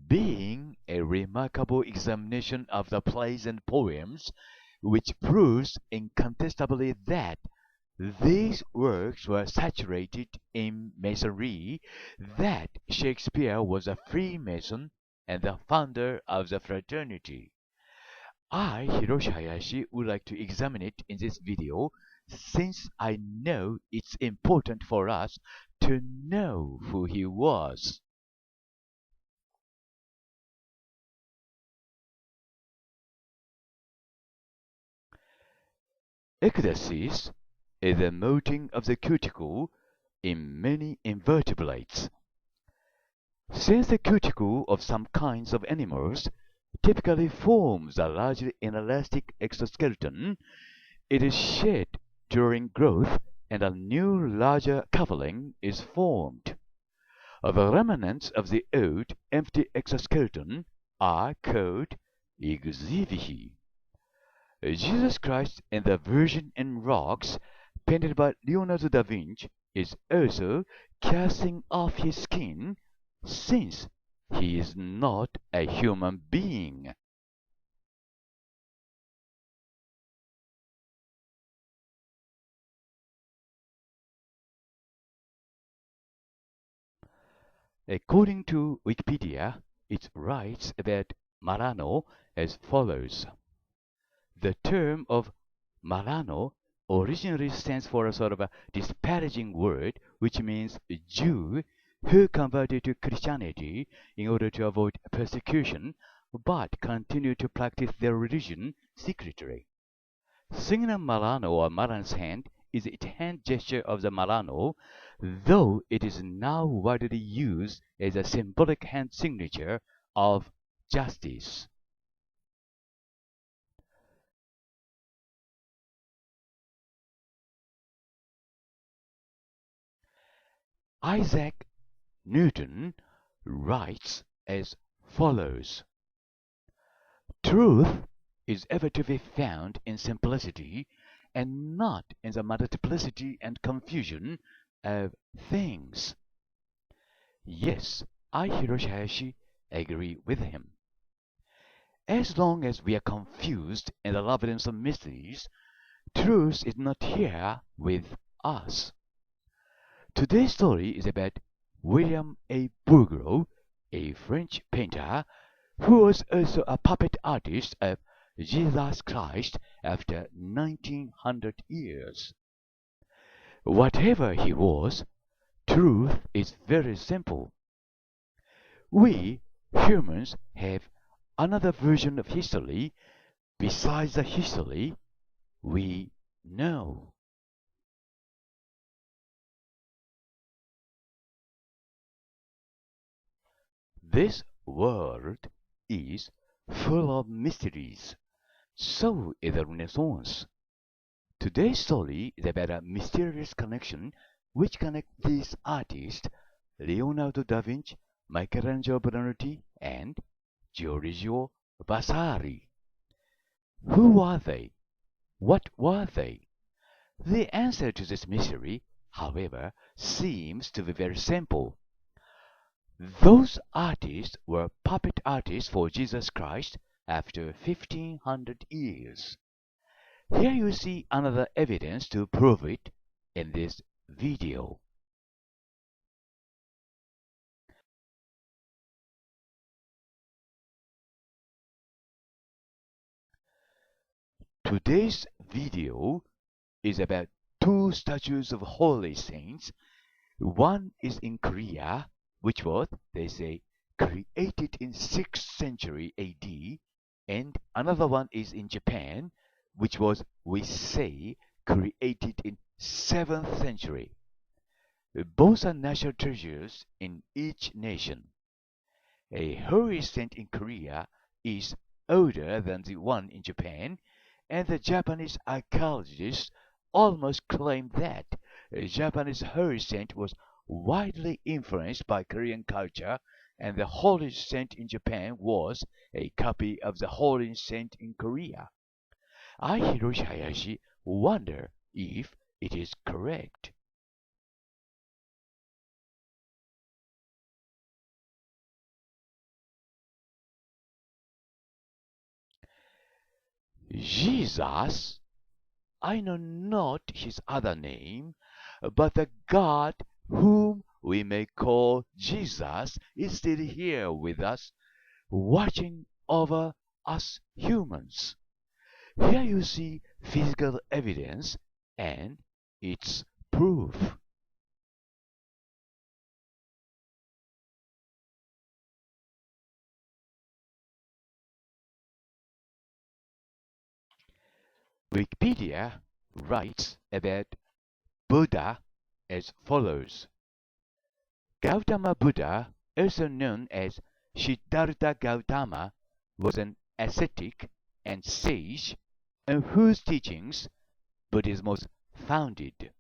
being a remarkable examination of the plays and poems, which proves incontestably that these works were saturated in Masonry, that Shakespeare was a Freemason and the founder of the fraternity. I, Hiroshi Hayashi, would like to examine it in this video since I know it's important for us to know who he was. Ecdysis is the molting of the cuticle in many invertebrates. Since the cuticle of some kinds of animals typically forms a largely inelastic exoskeleton, it is shed during growth and a new larger covering is formed. The remnants of the old empty exoskeleton are called exivii. Jesus Christ and the Virgin in Rocks, painted by Leonardo da Vinci, is also casting off his skin, since he is not a human being. According to Wikipedia, it writes about Marano as follows. The term of Marano originally stands for a sort of a disparaging word which means Jew who converted to Christianity in order to avoid persecution but continued to practice their religion secretly. Signum Marano or Maran's hand is the hand gesture of the Marano, though it is now widely used as a symbolic hand signature of justice. Isaac Newton writes as follows. Truth is ever to be found in simplicity and not in the multiplicity and confusion of things. Yes, I, Hiroshi Hayashi, agree with him. As long as we are confused in the labyrinth of mysteries, truth is not here with us. Today's story is about William A. Bourgeois, a French painter who was also a puppet artist of Jesus Christ after 1900 years. Whatever he was, truth is very simple. We humans have another version of history besides the history we know. This world is full of mysteries. So is the Renaissance. Today's story is about a mysterious connection which connects these artists, Leonardo da Vinci, Michelangelo Buonarroti, and Giorgio Vasari. Who are they? What were they? The answer to this mystery, however, seems to be very simple. Those artists were puppet artists for Jesus Christ after 1500 years. Here you see another evidence to prove it in this video. Today's video is about two statues of holy saints. One is in Korea, which was, they say, created in 6th century AD, and another one is in Japan, which was, we say, created in 7th century. Both are national treasures in each nation. A holy saint in Korea is older than the one in Japan, and the Japanese archaeologists almost claim that a Japanese holy saint was widely influenced by Korean culture, and the holy saint in Japan was a copy of the holy saint in Korea. I, Hiroshi Hayashi, wonder if it is correct. Jesus, I know not his other name, but the God whom we may call Jesus is still here with us, watching over us humans. Here you see physical evidence and its proof. Wikipedia writes about Buddha as follows. Gautama Buddha, also known as Siddhartha Gautama, was an ascetic and sage on whose teachings Buddhism was founded.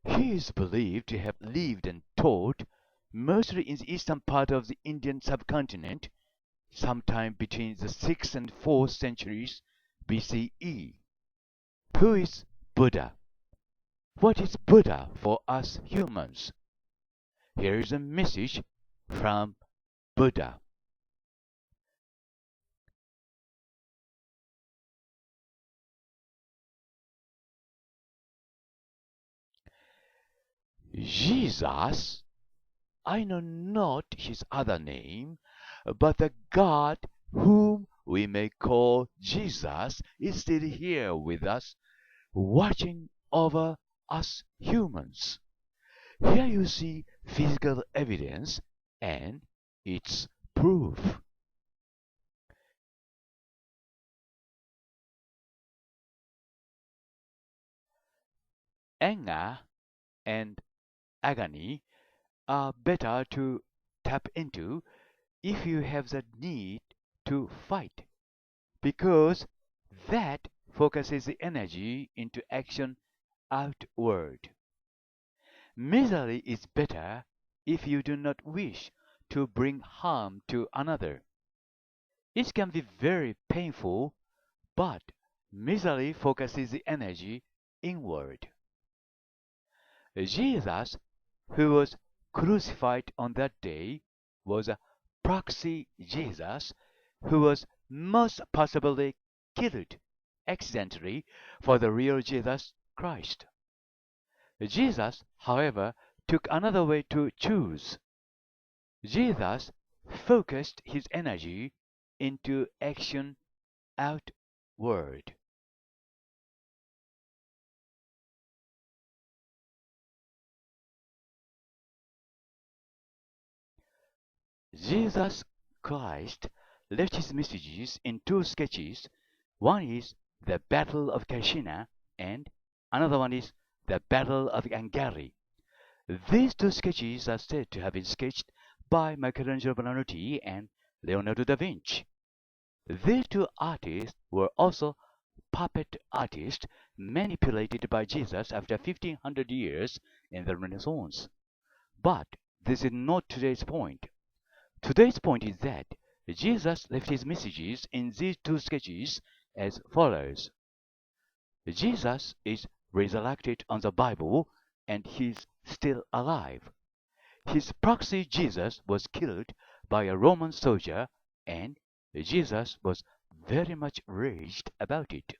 He is believed to have lived and taught mostly in the eastern part of the Indian subcontinent, sometime between the 6th and 4th centuries BCE. Who is Buddha? What is Buddha for us humans? Here is a message from Buddha. Jesus, I know not his other name, but the God whom we may call Jesus is still here with us, watching over us humans. Here you see physical evidence and its proof. Anger and agony are better to tap into if you have the need to fight, because that focuses the energy into action outward. Misery is better if you do not wish to bring harm to another. It can be very painful, but misery focuses the energy inward. Jesus, who was crucified on that day, was a proxy Jesus who was most possibly killed accidentally for the real Jesus Christ. Jesus, however, took another way to choose. Jesus focused his energy into action outward. Jesus Christ left his messages in two sketches. One is the Battle of Kashina and another one is the Battle of Angari. These two sketches are said to have been sketched by Michelangelo Buonarroti and Leonardo da Vinci. These two artists were also puppet artists manipulated by Jesus after 1500 years in the Renaissance. But this is not today's point. Today's point is that Jesus left his messages in these two sketches as follows. Jesus is resurrected on the Bible and he's still alive. His proxy Jesus was killed by a Roman soldier and Jesus was very much raged about it.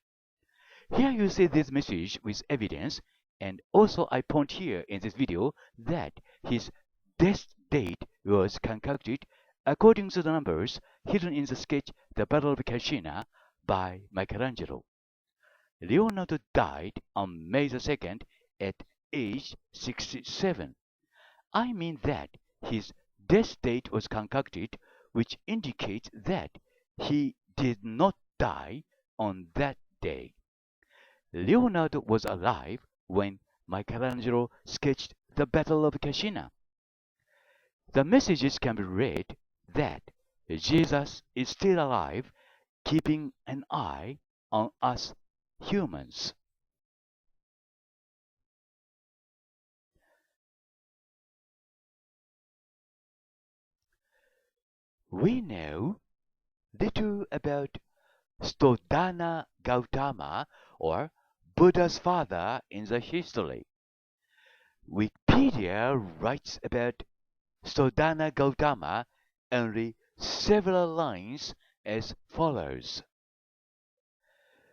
Here you see this message with evidence, and also I point here in this video that his death date was concocted according to the numbers hidden in the sketch The Battle of Kashina by Michelangelo. Leonardo died on May the 2nd at age 67. I mean that his death date was concocted, which indicates that he did not die on that day. Leonardo was alive when Michelangelo sketched the Battle of Kashina. The messages can be read that Jesus is still alive, keeping an eye on us humans. We know little about Stodana Gautama, or Buddha's father, in the history. Wikipedia writes about Stodana Gautama only several lines as follows.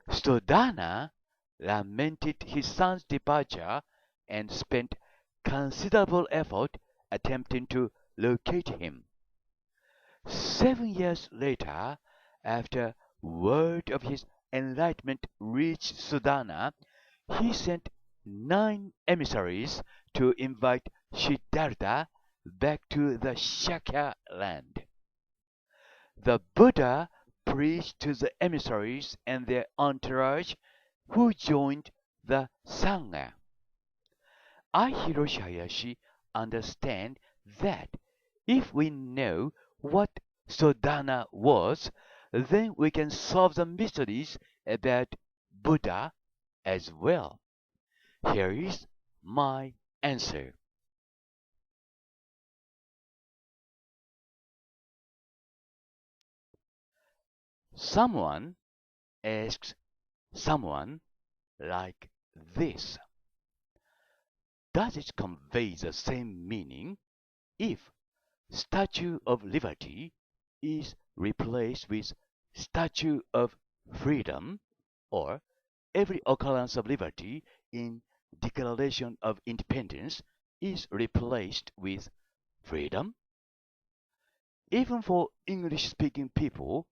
Stodana lamented his son's departure and spent considerable effort attempting to locate him. 7 years later, after word of his enlightenment reached Sudana, he sent 9 emissaries to invite Siddhartha back to the Shakya land. The Buddha preached to the emissaries and their entourage, who joined the Sangha. I, Hiroshi Hayashi, understand that if we know what Sodana was, then we can solve the mysteries about Buddha as well. Here is my answer. Someone asks someone like this. Does it convey the same meaning if Statue of Liberty is replaced with Statue of Freedom, or every occurrence of liberty in Declaration of Independence is replaced with freedom? Even for English-speaking people,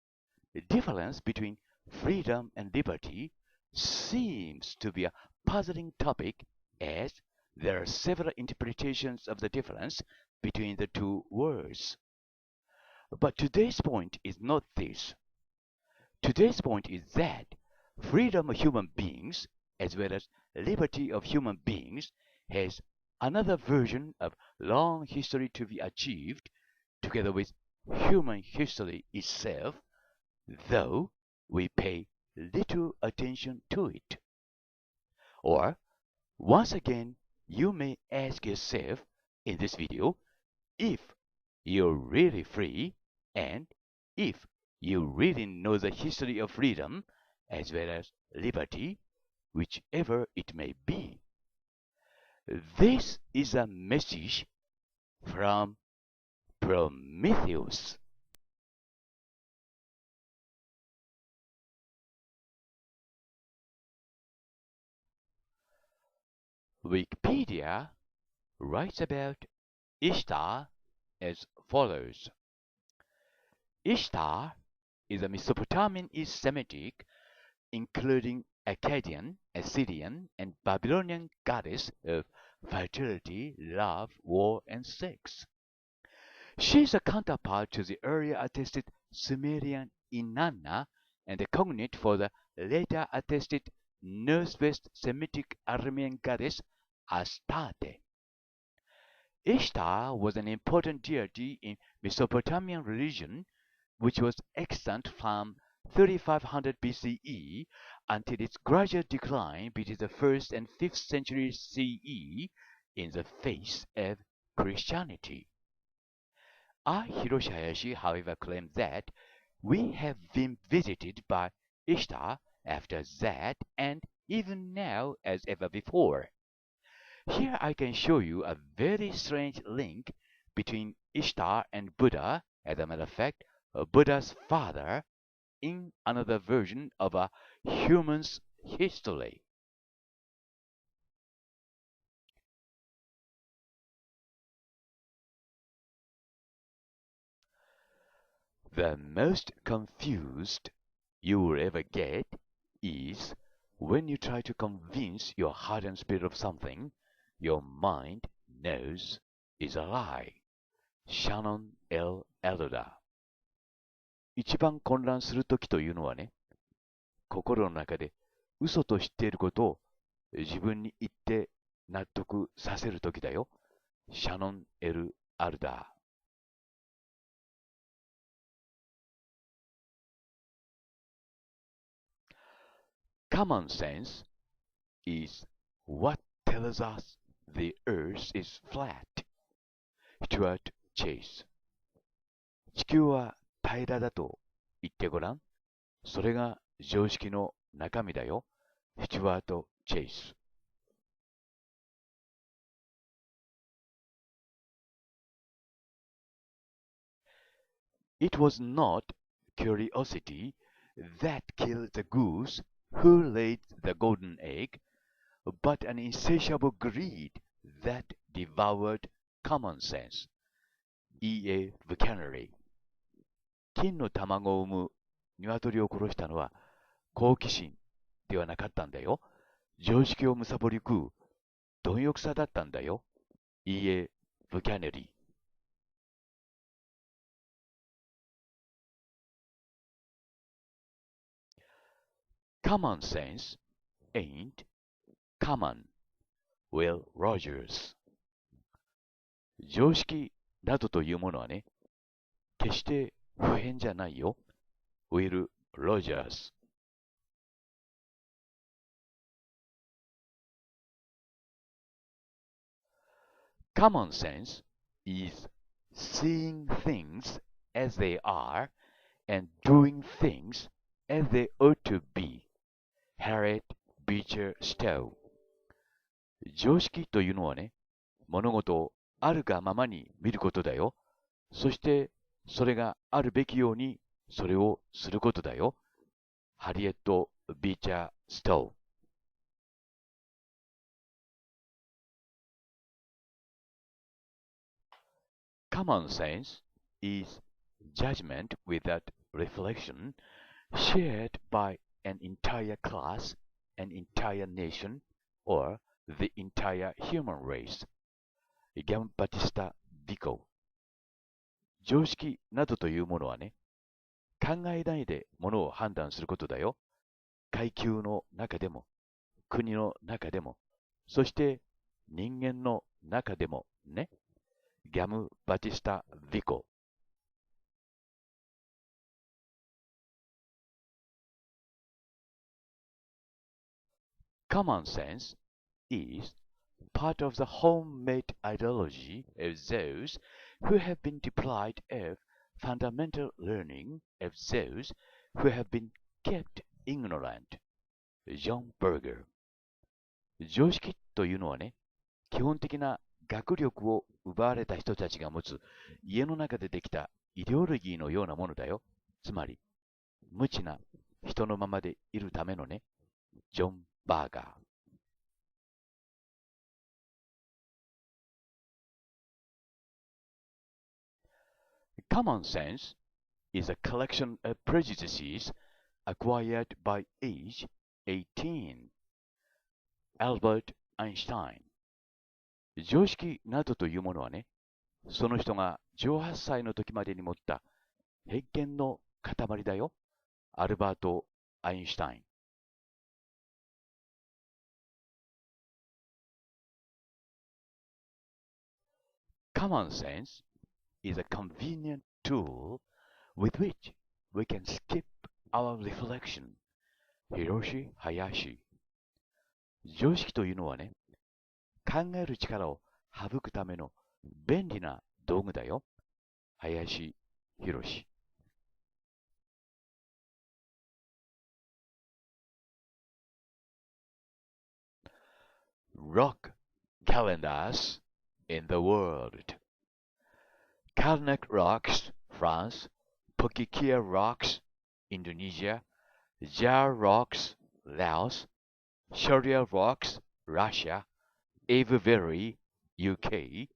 the difference between freedom and liberty seems to be a puzzling topic, as there are several interpretations of the difference between the two words. But today's point is not this. Today's point is that freedom of human beings, as well as liberty of human beings, has another version of long history to be achieved, together with human history itself, though we pay little attention to it. Or, once again, you may ask yourself in this video if you're really free and if you really know the history of freedom as well as liberty, whichever it may be. This is a message from Prometheus. Wikipedia writes about Ishtar as follows. Ishtar is a Mesopotamian East Semitic, including Akkadian, Assyrian, and Babylonian goddess of fertility, love, war, and sex. She is a counterpart to the earlier attested Sumerian Inanna and a cognate for the later attested Northwest Semitic Aramean goddess Astarte. Ishtar was an important deity in Mesopotamian religion, which was extant from 3500 BCE until its gradual decline between the 1st and 5th century CE in the face of Christianity. I, Hiroshi Hayashi, however, claim that we have been visited by Ishtar after that and even now as ever before. Here I can show you a very strange link between Ishtar and Buddha, as a matter of fact, Buddha's father, in another version of a human's history. The most confused you will ever get is when you try to convince your heart and spirit of something your mind knows is a lie. Shannon L. Elder。 一番混乱するときというのはね、心の中で嘘と知っていることを自分に言って納得させるときだよ。シャノン・エル・アルダー。Common sense is what tells us the earth is flat. Stuart Chase。 地球は平らだと言ってごらん。それが常識の中身だよ。スチュワート・チェイス。It was not curiosity that killed the goose who laid the golden egg, but an insatiable greed that devoured common sense. E.A. Buchanan。金の卵を産む鶏を殺したのは好奇心ではなかったんだよ。常識を貪り食う貪欲さだったんだよ。E.A. Buchanan。Common sense ain't common. Will Rogers。常識などというものはね、決して普遍じゃないよ。Will Rogers。Common sense is seeing things as they are and doing things as they ought to be. Harriet Beecher Stowe。常識というのはね、物事をあるがままに見ることだよ。そして、それがあるべきようにそれをすることだよ。ハリエット・ビーチャー・ストー。Common sense is judgment without reflection, shared by an entire class, an entire nation, or the entire human race. ギャン・バティスタ・ビコ。常識などというものはね、考えないでものを判断することだよ。階級の中でも、国の中でも、そして人間の中でもね。ギャム・バティスタ・ビコ。Common sense is part of the home-made ideology of those who have been deprived of fundamental learning, of those who have been kept ignorant. ジョン・バーガー。常識というのはね、基本的な学力を奪われた人たちが持つ家の中でできたイデオロギーのようなものだよ。つまり、無知な人のままでいるためのね、ジョン・バーガー。Common sense is a collection of prejudices acquired by age 18. Albert Einstein。常識などというものはね、その人が18歳の時までに持った偏見の塊だよ。アルバート・アインシュタイン。Common sense is a convenient tool with which we can skip our reflection. Hiroshi Hayashi。常識というのはね、考える力を省くための便利な道具だよ。林博。Rock calendars in the world. Karnak rocks, France. Pokikia rocks, Indonesia. Jar rocks, Laos. Sharia rocks, Russia. Avebury, UK.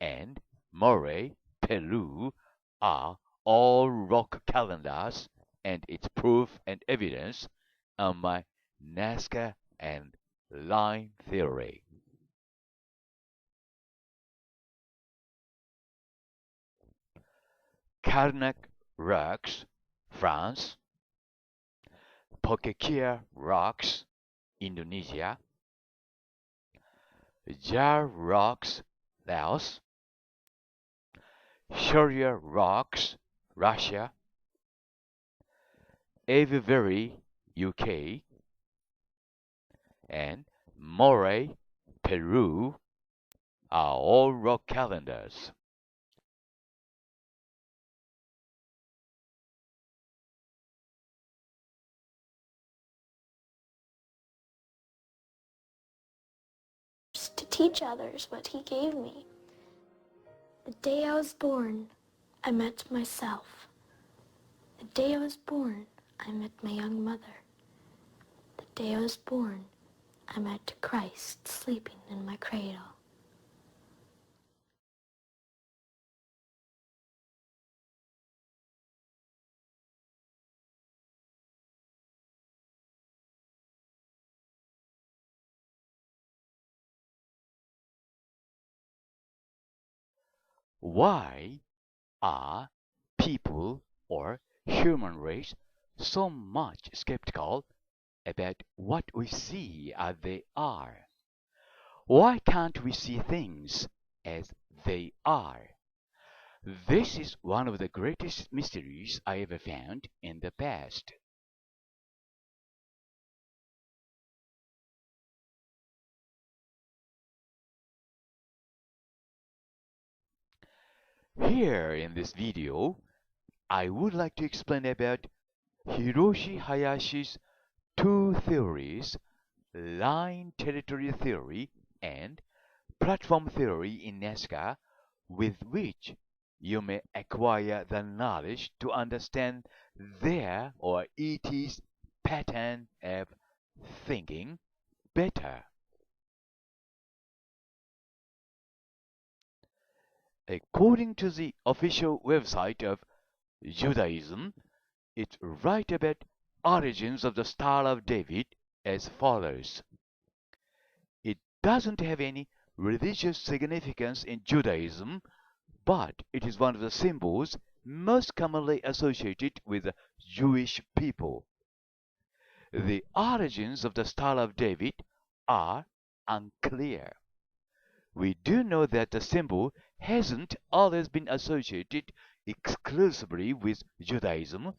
And Moray, Peru are all rock calendars, and it's proof and evidence on my Nazca and line theory. Karnak rocks, France. Pokekia rocks, Indonesia. Jar rocks, Laos. Sharia rocks, Russia. Avebury, UK. And Moray, Peru are all rock calendars. To teach others what he gave me. The day I was born, I met myself. The day I was born, I met my young mother. The The day I was born, I met Christ sleeping in my cradle. Why are people or human race so much skeptical about what we see as they are? Why can't we see things as they are? This is one of the greatest mysteries I ever found in the past. Here in this video, I would like to explain about Hiroshi Hayashi's two theories, line territory theory and platform theory in Nazca, with which you may acquire the knowledge to understand their or ET's pattern of thinking better. According to the official website of Judaism, it writes about origins of the Star of David as follows. It doesn't have any religious significance in Judaism, but it is one of the symbols most commonly associated with the Jewish people. The origins of the Star of David are unclear. We do know that the symbol hasn't always been associated exclusively with Judaism,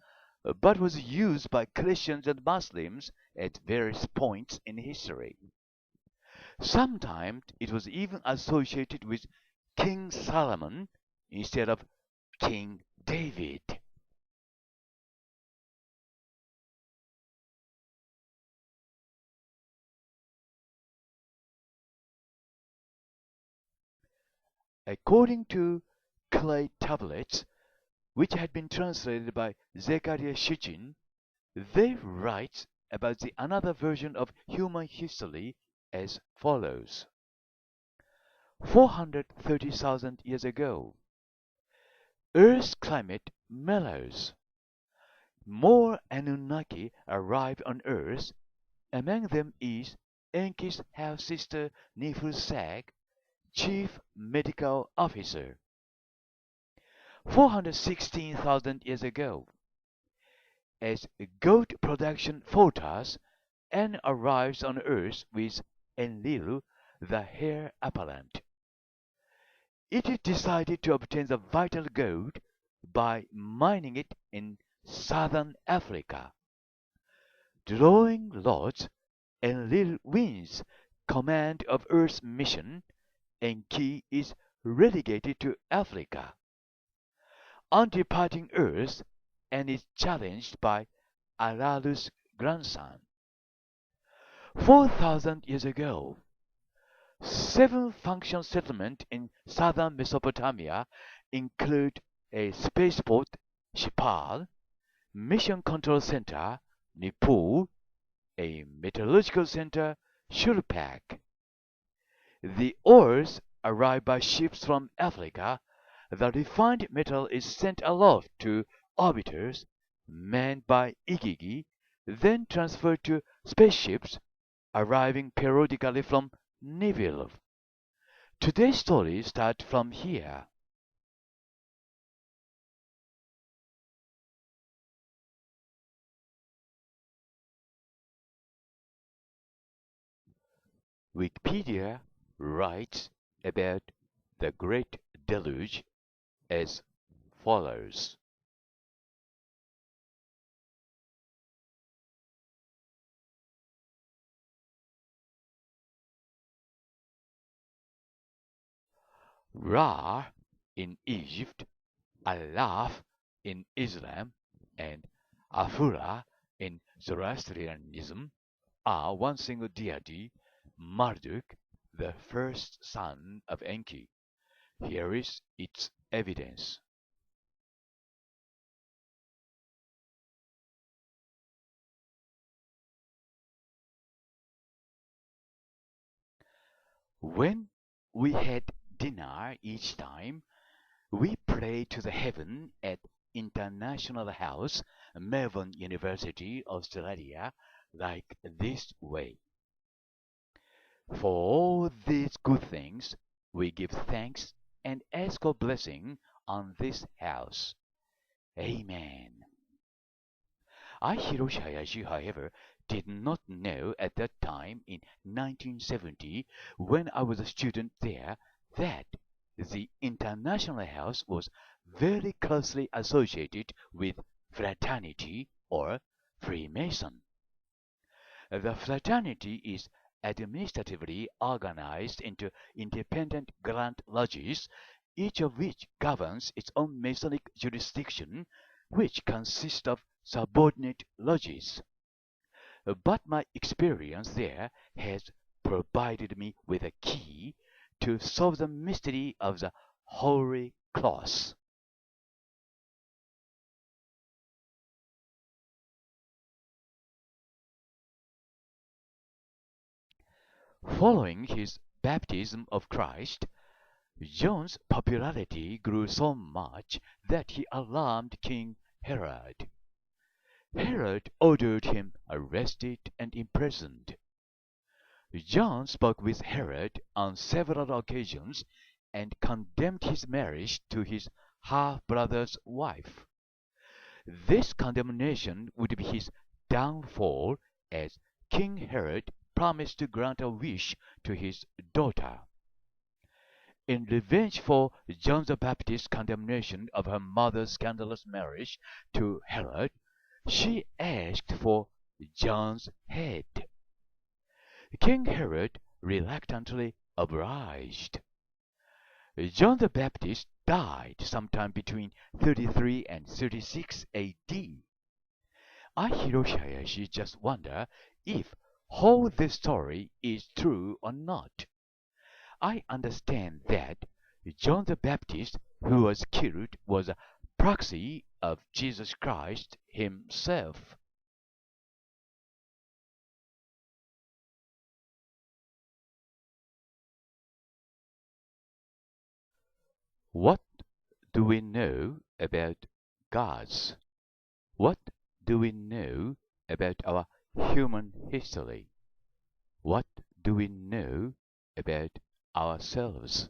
but was used by Christians and Muslims at various points in history. Sometimes it was even associated with King Solomon instead of King David. According to clay tablets, which had been translated by Zechariah Sitchin, they write about the another version of human history as follows. 430,000 years ago, Earth's climate mellows. More Anunnaki arrive on Earth. Among them is Enki's half-sister Nefersag, Chief Medical Officer. 416,000 years ago, as goat production falters, Anne arrives on Earth with Enlil, the heir apparent. It is decided to obtain the vital gold by mining it in southern Africa. Drawing lots, Enlil wins command of Earth's mission, Enki is relegated to Africa. On departing Earth, and is challenged by Aralu's grandson. 4,000 years ago, 7-function settlements in southern Mesopotamia include a spaceport, Shipal, mission control center, Nippur, a meteorological center, Shurpak. The ores arrive by ships from Africa. The refined metal is sent aloft to orbiters manned by Igigi, then transferred to spaceships arriving periodically from Nibiru. Today's story starts from here. Wikipedia writes about the Great Deluge as follows. Ra in Egypt, Allah in Islam, and Ahura in Zoroastrianism are one single deity, Marduk, the first son of Enki. Here is its evidence. When we had dinner each time, we prayed to the heaven at International House, Melbourne University, Australia, like this way. For all these good things, we give thanks and ask for blessing on this house. Amen. I, Hiroshi Hayashi, however, did not know at that time in 1970, when I was a student there, that the International House was very closely associated with fraternity or Freemason. The fraternity is administratively organized into independent grant lodges, each of which governs its own Masonic jurisdiction, which consists of subordinate lodges. But my experience there has provided me with a key to solve the mystery of the Holy Cross. Following his baptism of Christ, John's popularity grew so much that he alarmed King Herod. Herod ordered him arrested and imprisoned. John spoke with Herod on several occasions and condemned his marriage to his half-brother's wife. This condemnation would be his downfall, as King Herod promised to grant a wish to his daughter. In revenge for John the Baptist's condemnation of her mother's scandalous marriage to Herod, she asked for John's head. King Herod reluctantly obliged. John the Baptist died sometime between 33 and 36 AD. I, Hiroshi Hayashi, just wonder if all this story is true or not. I understand that John the Baptist, who was killed, was a proxy of Jesus Christ himself. What do we know about gods? What do we know about our human history? What do we know about ourselves?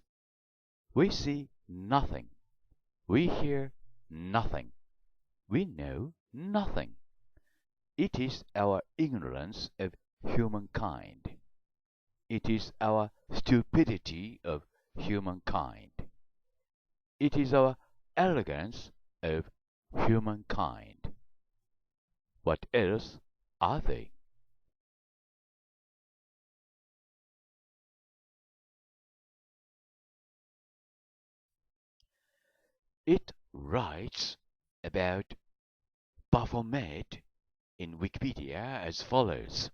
We see nothing. We hear nothing. We know nothing. It is our ignorance of humankind. It is our stupidity of humankind. It is our arrogance of humankind. What else are they? It writes about Baphomet in Wikipedia as follows.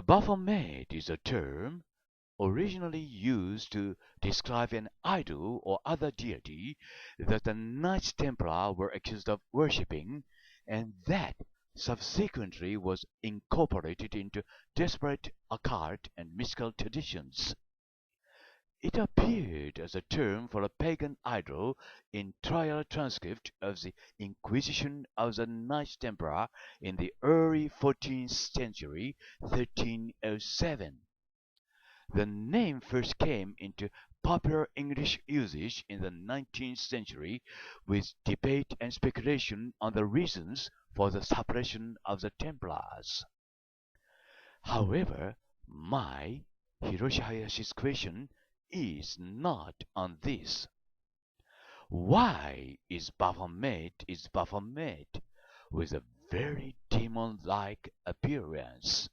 Baphomet is a term originally used to describe an idol or other deity that the Knights Templar were accused of worshipping, and that subsequently was incorporated into disparate occult and mystical traditions. It appeared as a term for a pagan idol in trial transcript of the Inquisition of the Knights Templar in the early 14th century, 1307. The name first came into popular English usage in the 19th century, with debate and speculation on the reasons for the suppression of the Templars. However, my Hiroshi Hayashi's question is not on this. Why is Baphomet with a very demon-like appearance?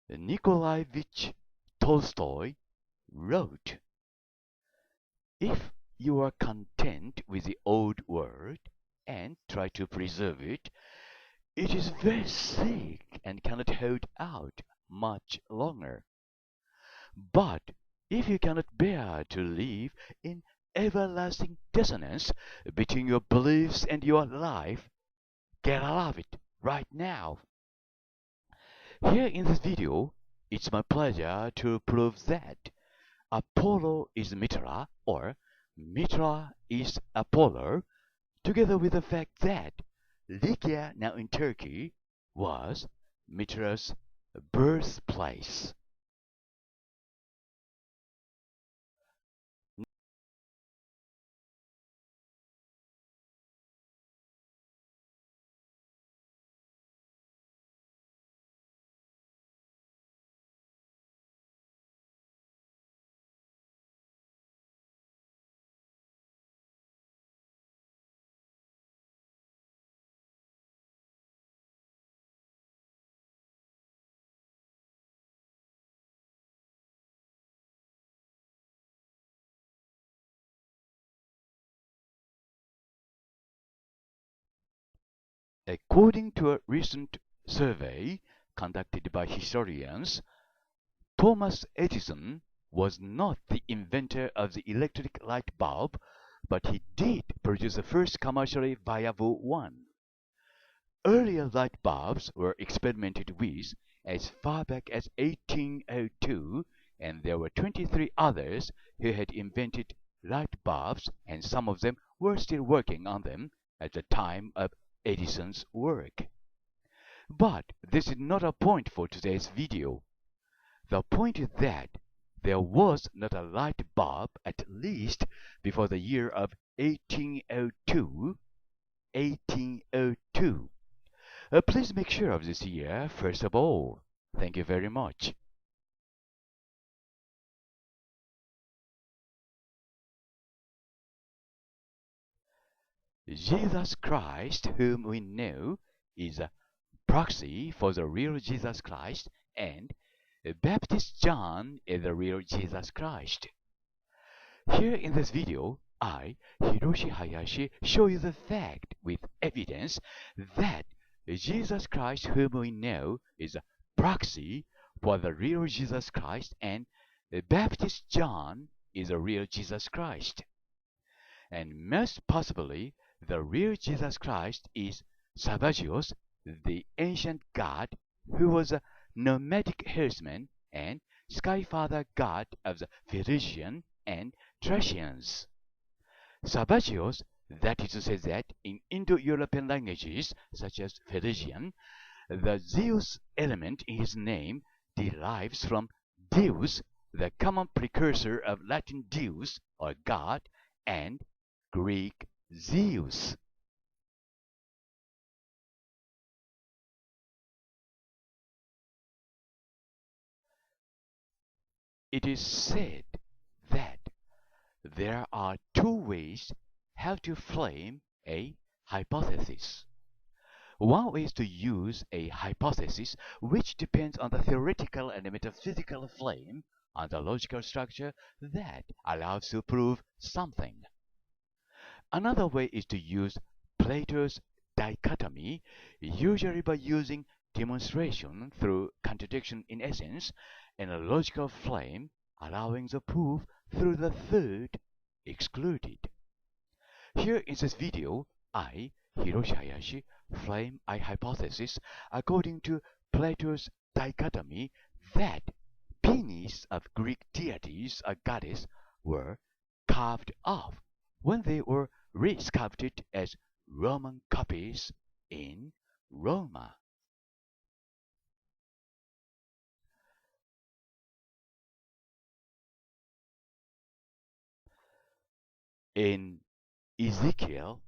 Nikolaevich Tolstoy wrote, "If you are content with the old world and try to preserve it, it is very sick and cannot hold out much longer. But if you cannot bear to live in everlasting dissonance between your beliefs and your life, get out of it right now." Here in this video, it's my pleasure to prove that Apollo is Mitra or Mitra is Apollo, together with the fact that Lycia, now in Turkey, was Mitra's birthplace. According to a recent survey conducted by historians, Thomas Edison was not the inventor of the electric light bulb, but he did produce the first commercially viable one. Earlier light bulbs were experimented with as far back as 1802, and there were 23 others who had invented light bulbs, and some of them were still working on them at the time of Edison's work. But this is not a point for today's video. The point is that there was not a light bulb at least before the year of 1802. Please make sure of this year first of all. Thank you very much. Jesus Christ, whom we know, is a proxy for the real Jesus Christ, and Baptist John is the real Jesus Christ. Here in this video, I, Hiroshi Hayashi, show you the fact with evidence that Jesus Christ, whom we know, is a proxy for the real Jesus Christ, and Baptist John is the real Jesus Christ. And most possibly, the real Jesus Christ is Sabazios, the ancient god who was a nomadic herdsman and sky-father god of the Phoenician and Thracians. Sabazios, that is to say that in Indo-European languages such as Phoenician, the Zeus element in his name derives from Deus, the common precursor of Latin Deus or God, and Greek Zeus. It is said that there are two ways how to frame a hypothesis. One is to use a hypothesis which depends on the theoretical and metaphysical frame on the logical structure that allows to prove something. Another way is to use Plato's dichotomy, usually by using demonstration through contradiction in essence and a logical frame, allowing the proof through the third excluded. Here in this video, I, Hiroshi Hayashi, frame a hypothesis according to Plato's dichotomy that penis of Greek deities or goddess were carved off when they were re-sculpted as Roman copies in Roma. In Ezekiel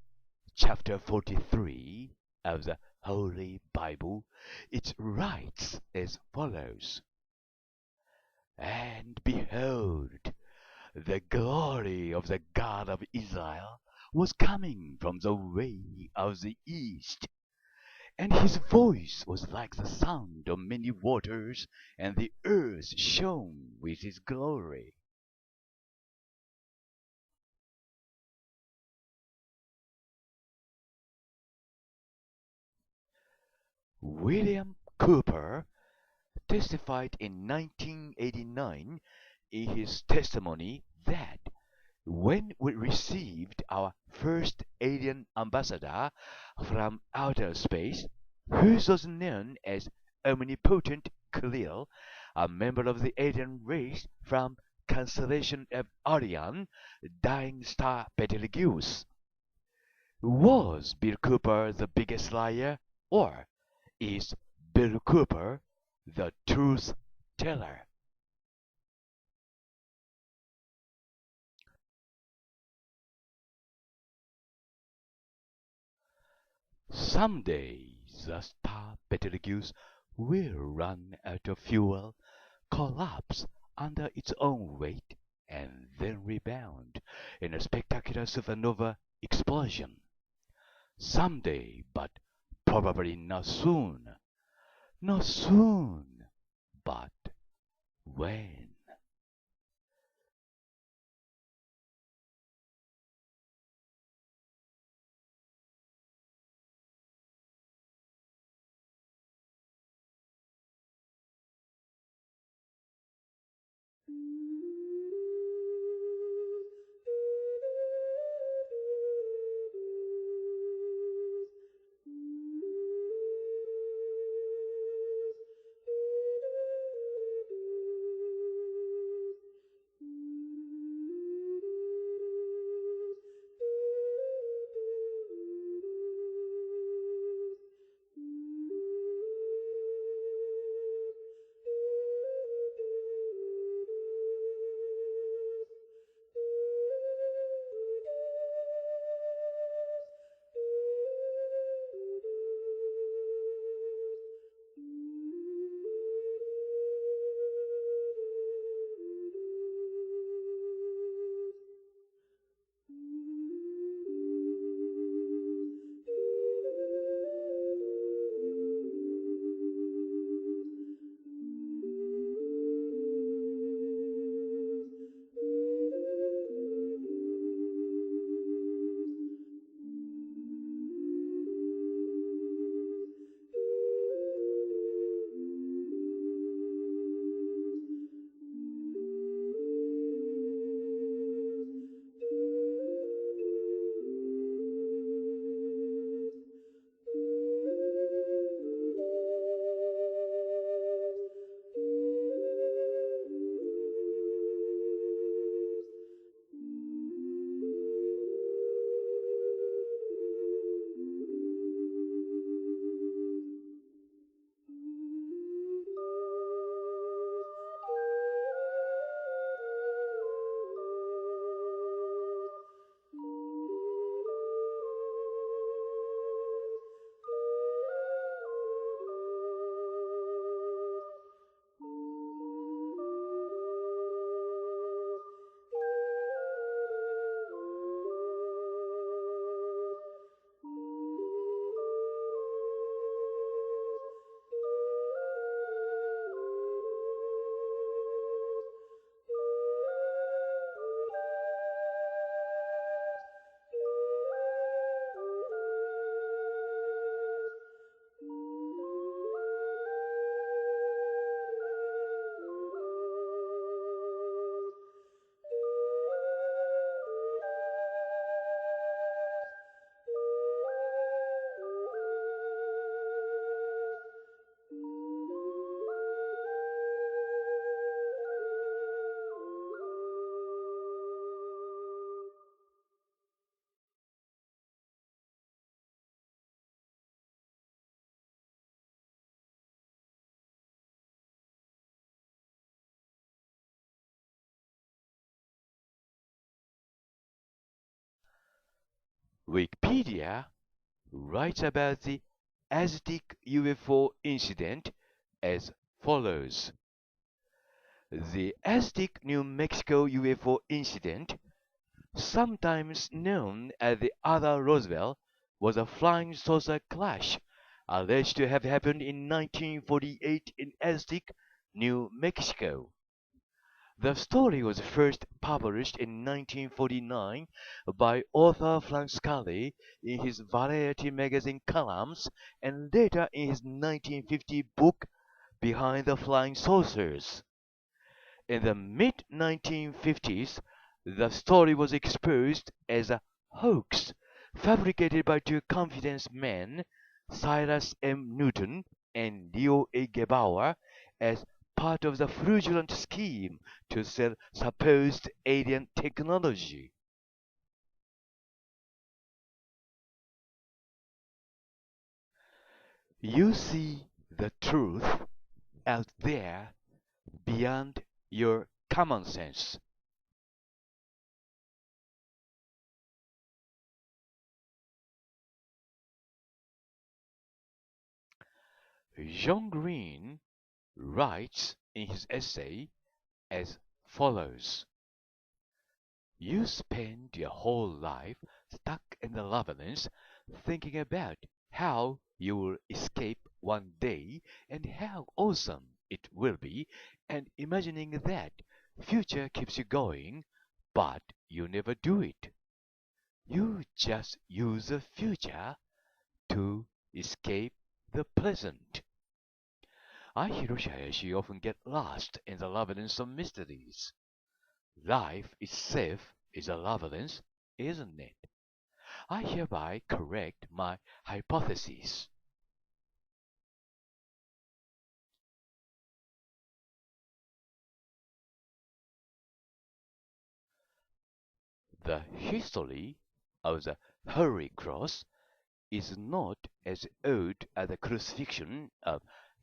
chapter 43 of the Holy Bible, it writes as follows: "And behold, the glory of the God of Israel was coming from the way of the east, and his voice was like the sound of many waters, and the earth shone with his glory. William Cooper testified in 1989 in his testimony that when we received our first alien ambassador from outer space, who was known as Omnipotent Khalil, a member of the alien race from constellation of Orion, dying star Betelgeuse. Was Bill Cooper the biggest liar, or is Bill Cooper the truth teller? Someday the star Betelgeuse will run out of fuel, collapse under its own weight, and then rebound in a spectacular supernova explosion. Someday, but probably not soon. Not soon, but when? Wikipedia writes about the Aztec UFO incident as follows. The Aztec, New Mexico UFO incident, sometimes known as the Other Roswell, was a flying saucer crash alleged to have happened in 1948 in Aztec, New Mexico. The story was first published in 1949 by author Frank Scully in his Variety magazine columns and later in his 1950 book Behind the Flying Saucers. In the mid-1950s, the story was exposed as a hoax fabricated by two confidence men, Cyrus M. Newton and Leo A. Gebauer, as part of the fraudulent scheme to sell supposed alien technology. You see the truth out there beyond your common sense. John Green writes in his essay as follows. You spend your whole life stuck in the labyrinth thinking about how you will escape one day and how awesome it will be, and imagining that future keeps you going, but you never do it. You just use the future to escape the present. I, Hiroshi Hayashi, often get lost in the labyrinth of mysteries. Life itself is a labyrinth, isn't it? I hereby correct my hypothesis. The history of the Holy Cross is not as old as the crucifixion of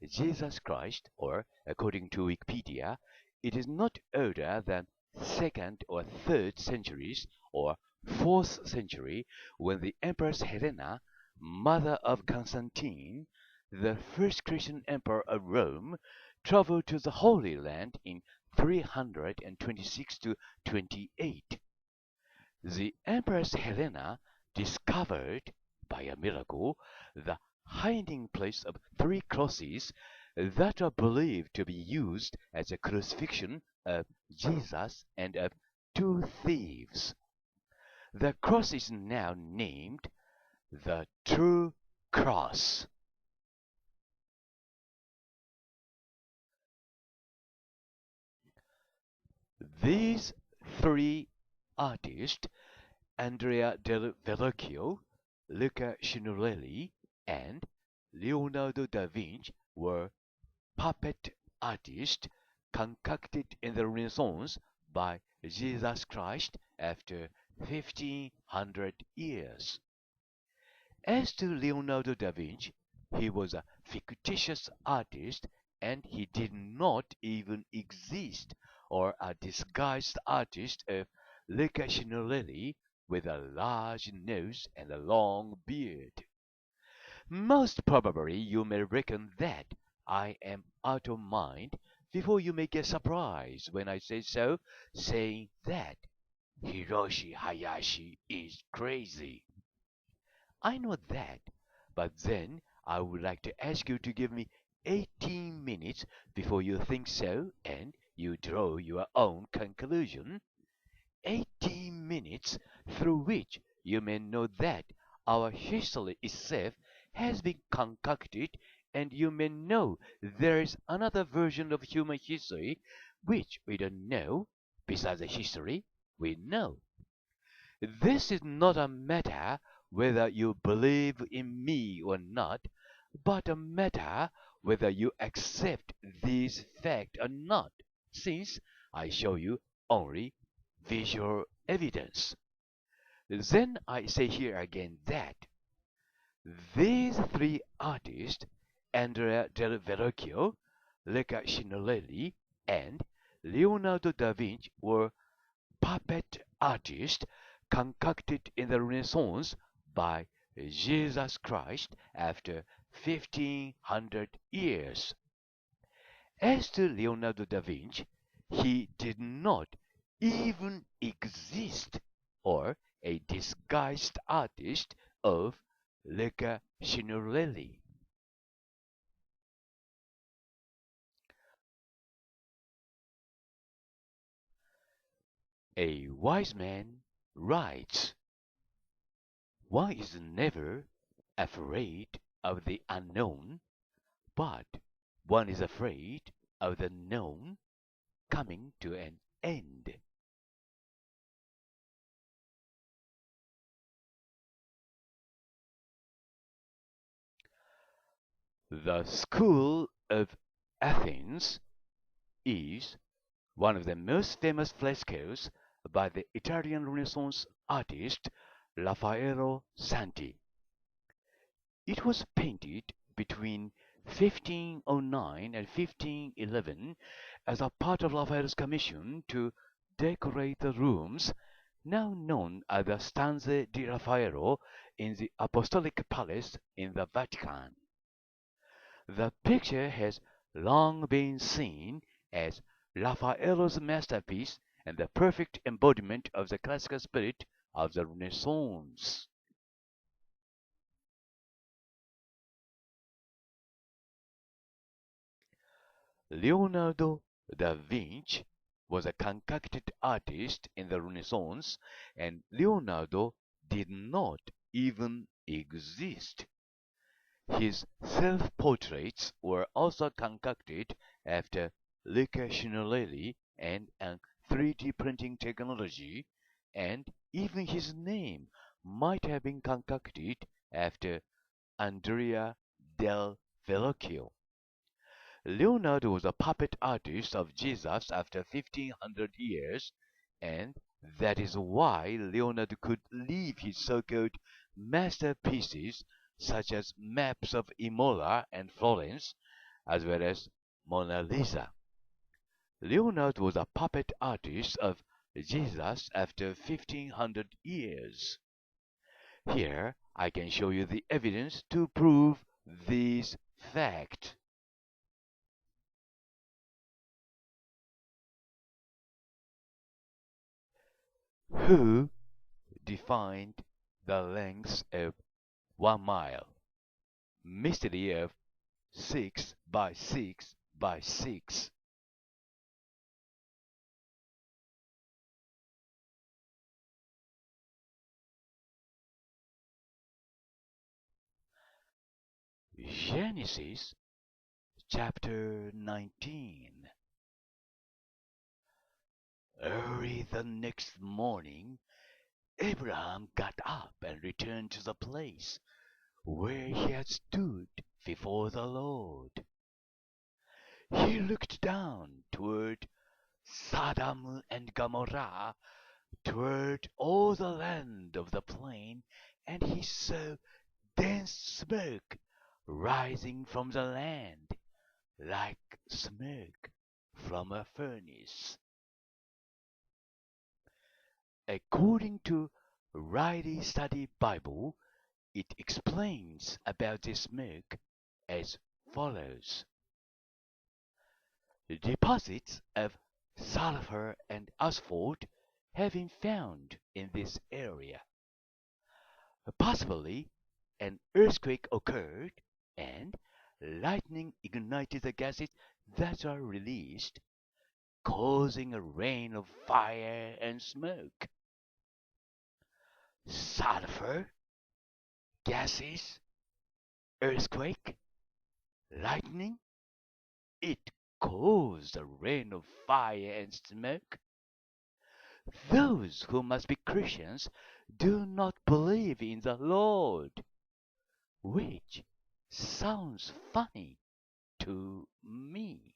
Jesus Christ, or, according to Wikipedia, it is not older than 2nd or 3rd centuries or 4th century when the Empress Helena, mother of Constantine, the first Christian emperor of Rome, traveled to the Holy Land in 326 to 28. The Empress Helena discovered, by a miracle, the hiding place of 3 crosses that are believed to be used as a crucifixion of Jesus and of 2 thieves. The cross is now named the True Cross. These 3 artists, Andrea del Verrocchio, Luca Signorelli, and Leonardo da Vinci, were puppet artists concocted in the Renaissance by Jesus Christ after 1500 years. As to Leonardo da Vinci, he was a fictitious artist and he did not even exist, or a disguised artist of Luca Signorelli with a large nose and a long beard. Most probably you may reckon that I am out of mind before you may get surprised when I say so, saying that Hiroshi Hayashi is crazy. I know that, but then I would like to ask you to give me 18 minutes before you think so and you draw your own conclusion. 18 minutes through which you may know that our history itself has been concocted, and you may know there is another version of human history which we don't know, besides the history we know. This is not a matter whether you believe in me or not, but a matter whether you accept this fact or not, since I show you only visual evidence. Then I say here again that these 3 artists, Andrea del Verrocchio, Luca Signorelli, and Leonardo da Vinci, were puppet artists concocted in the Renaissance by Jesus Christ after 1500 years. As to Leonardo da Vinci, he did not even exist, or a disguised artist of Luca Signorelli. A wise man writes, "One is never afraid of the unknown, but one is afraid of the known coming to an end." The School of Athens is one of the most famous frescoes by the Italian Renaissance artist Raffaello Santi. It was painted between 1509 and 1511 as a part of Raphael's commission to decorate the rooms now known as the Stanze di Raffaello in the Apostolic Palace in the Vatican. The picture has long been seen as Raffaello's masterpiece and the perfect embodiment of the classical spirit of the Renaissance. Leonardo da Vinci was a concocted artist in the Renaissance, and Leonardo did not even exist. His self-portraits were also concocted after Luca Signorelli and 3D printing technology, and even his name might have been concocted after Andrea del Verrocchio. Leonardo was a puppet artist of Jesus after 1500 years, and that is why Leonardo could leave his so-called masterpieces such as maps of Imola and Florence, as well as Mona Lisa. Leonardo was a puppet artist of Jesus after 1500 years. Here I can show you the evidence to prove this fact. Who defined the length of 1 mile? Mystery of 6 by 6 by 6. Genesis chapter 19. Early the next morning, Abraham got up and returned to the place where he had stood before the Lord. He looked down toward Sodom and Gomorrah, toward all the land of the plain, and he saw dense smoke rising from the land, like smoke from a furnace. According to Riley Study Bible, it explains about this smoke as follows. Deposits of sulfur and asphalt have been found in this area. Possibly an earthquake occurred and lightning ignited the gases that are released, causing a rain of fire and smoke. Sulfur, gases, earthquake, lightning, it caused a rain of fire and smoke. Those who must be Christians do not believe in the Lord, which sounds funny to me.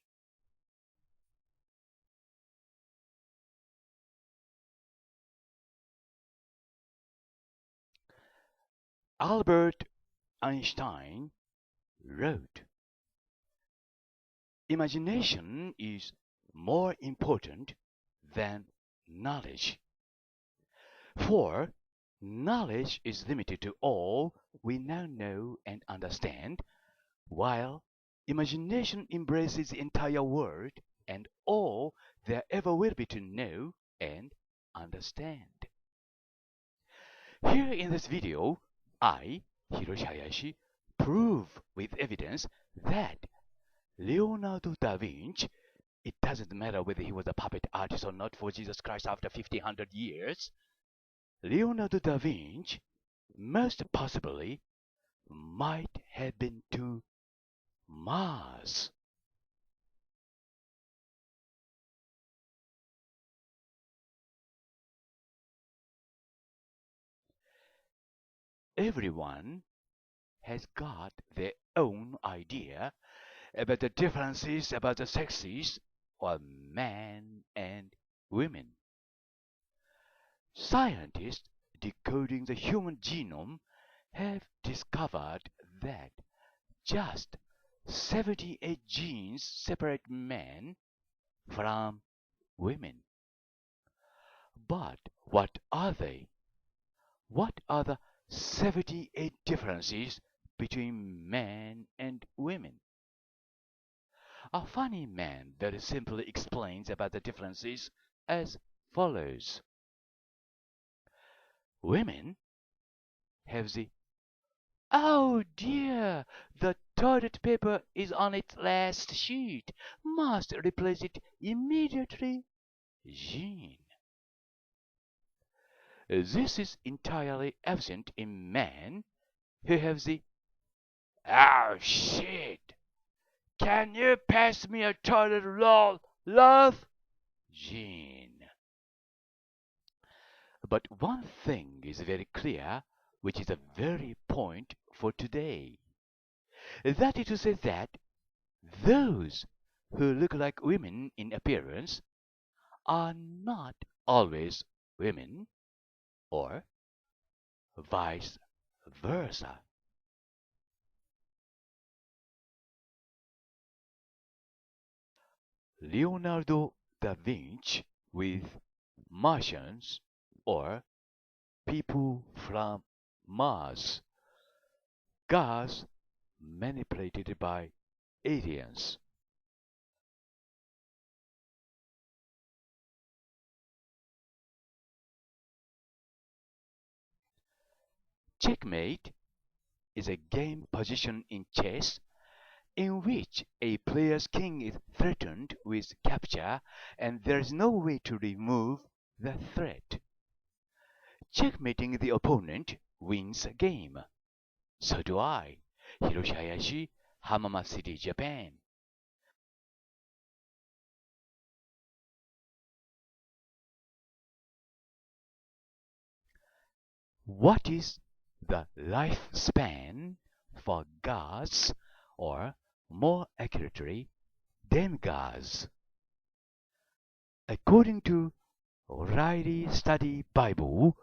Albert Einstein wrote, "Imagination is more important than knowledge. For knowledge is limited to all we now know and understand, while imagination embraces the entire world and all there ever will be to know and understand." Here in this video, I, Hiroshi Hayashi, prove with evidence that Leonardo da Vinci It doesn't matter whether he was a puppet artist or not for Jesus Christ after 1500 years. Leonardo da Vinci most possibly might have been to Mars. Everyone has got their own idea about the differences about the sexes or men and women. Scientists decoding the human genome have discovered that just 78 genes separate men from women. But what are they? What are the 78 differences between men and women? A funny man very simply explains about the differences as follows. Women have the "Oh dear, the toilet paper is on its last sheet. Must replace it immediately" gene. This is entirely absent in men who have the "Oh shit, can you pass me a toilet roll, love" gene. But one thing is very clear, which is the very point for today. That is to say that those who look like women in appearance are not always women, or vice versa. Leonardo da Vinci with Martians or people from Mars, gas manipulated by aliens. Checkmate is a game position in chess in which a player's king is threatened with capture and there is no way to remove the threat. Checkmating the opponent wins a game. So do I. Hiroshi Hayashi, Hamamatsu-city, Japan. What is the lifespan for gods, or more accurately, demigods? According to Riley Study Bible,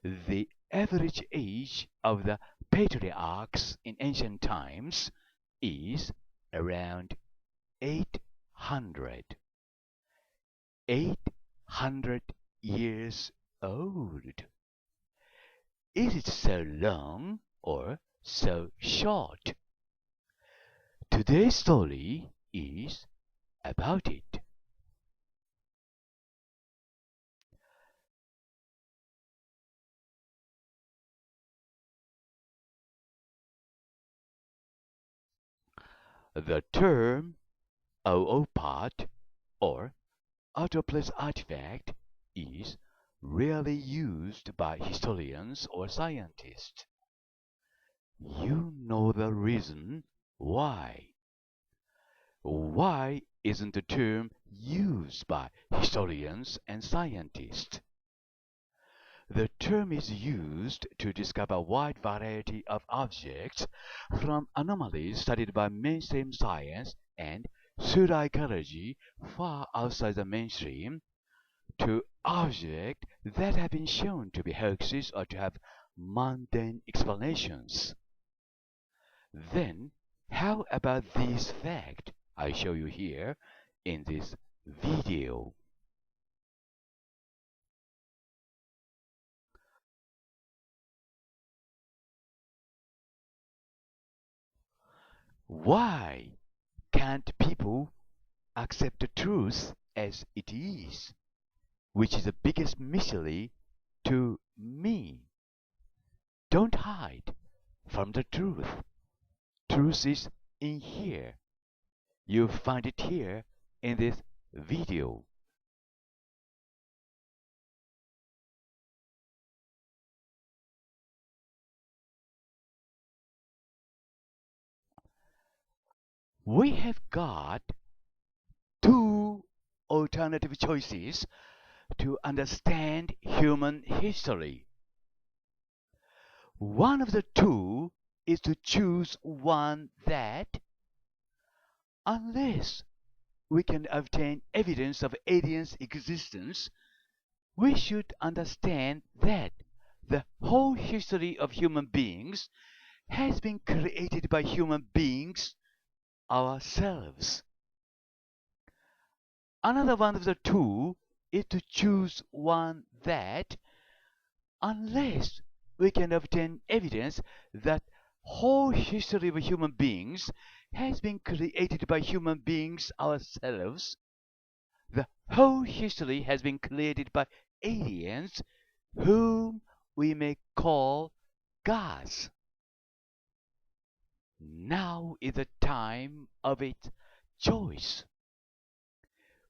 the average age of the patriarchs in ancient times is around 800. 800 years old. Is it so long or so short? Today's story is about it. The term oopat or out-of-place artifact is rarely used by historians or scientists. You know the reason why. Why isn't the term used by historians and scientists? The term is used to describe a wide variety of objects, from anomalies studied by mainstream science and pseudoecology far outside the mainstream, to objects that have been shown to be hoaxes or to have mundane explanations. Then, how about this fact I show you here in this video? Why can't people accept the truth as it is? Which is the biggest mystery to me. Don't hide from the truth. Truth is in here. You find it here in this video. We have got two alternative choices to understand human history. One of the two is to choose one that, unless we can obtain evidence of aliens' existence, we should understand that the whole history of human beings has been created by human beings ourselves. Another one of the two is to choose one that, unless we can obtain evidence that whole history of human beings has been created by human beings ourselves, the whole history has been created by aliens whom we may call gods. Now is the time of its choice.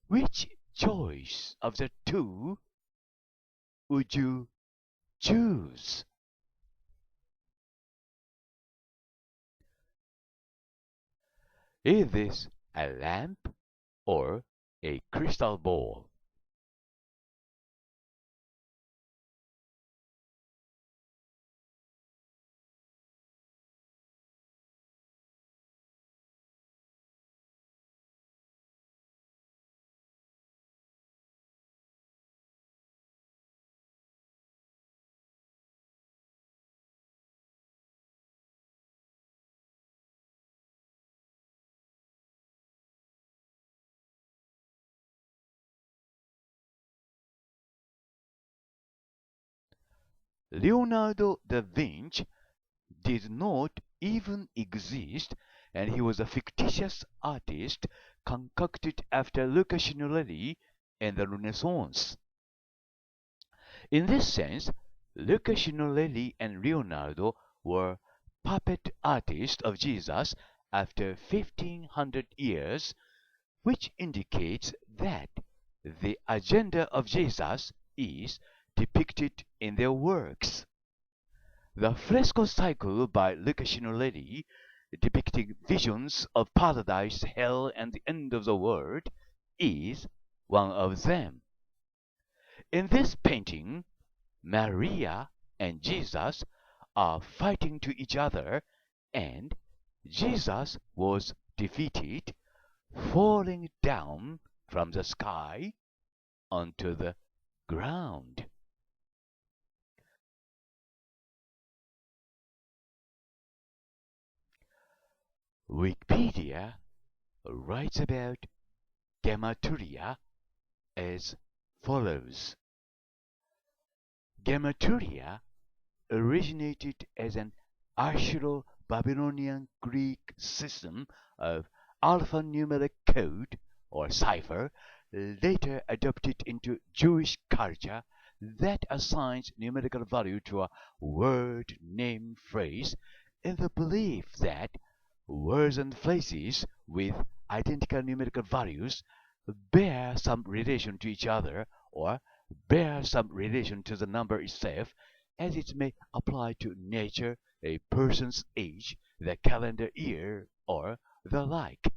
Which choice of the two would you choose? Is this a lamp or a crystal ball? Leonardo da Vinci did not even exist, and he was a fictitious artist concocted after Luca Signorelli in the Renaissance. In this sense, Luca Signorelli and Leonardo were puppet artists of Jesus after 1500 years, which indicates that the agenda of Jesus is depicted in their works. The fresco cycle by Luca Signorelli, depicting visions of paradise, hell, and the end of the world, is one of them. In this painting, Maria and Jesus are fighting to each other, and Jesus was defeated, falling down from the sky onto the ground. Wikipedia writes about Gamaturia as follows. Gamaturia originated as an Assyro-Babylonian Greek system of alphanumeric code or cipher, later adopted into Jewish culture, that assigns numerical value to a word, name, phrase, in the belief that words and phrases with identical numerical values bear some relation to each other, or bear some relation to the number itself, as it may apply to nature, a person's age, the calendar year, or the like.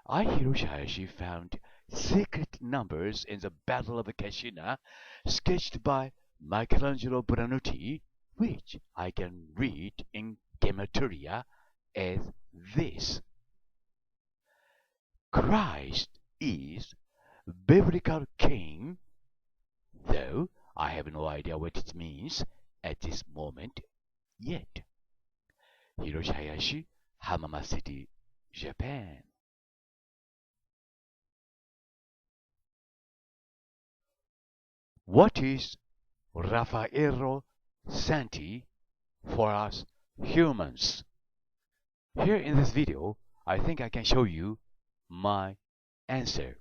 Hiroshi Hayashi found secret numbers in the Battle of Cassina, sketched by Michelangelo Buonarroti, which I can read in Gematria as this. Christ is biblical king, though I have no idea what it means at this moment yet. Hiroshi Hayashi, Hamamatsu-city, Japan. What is Raffaello Santi for us humans? Here in this video, I think I can show you my answer.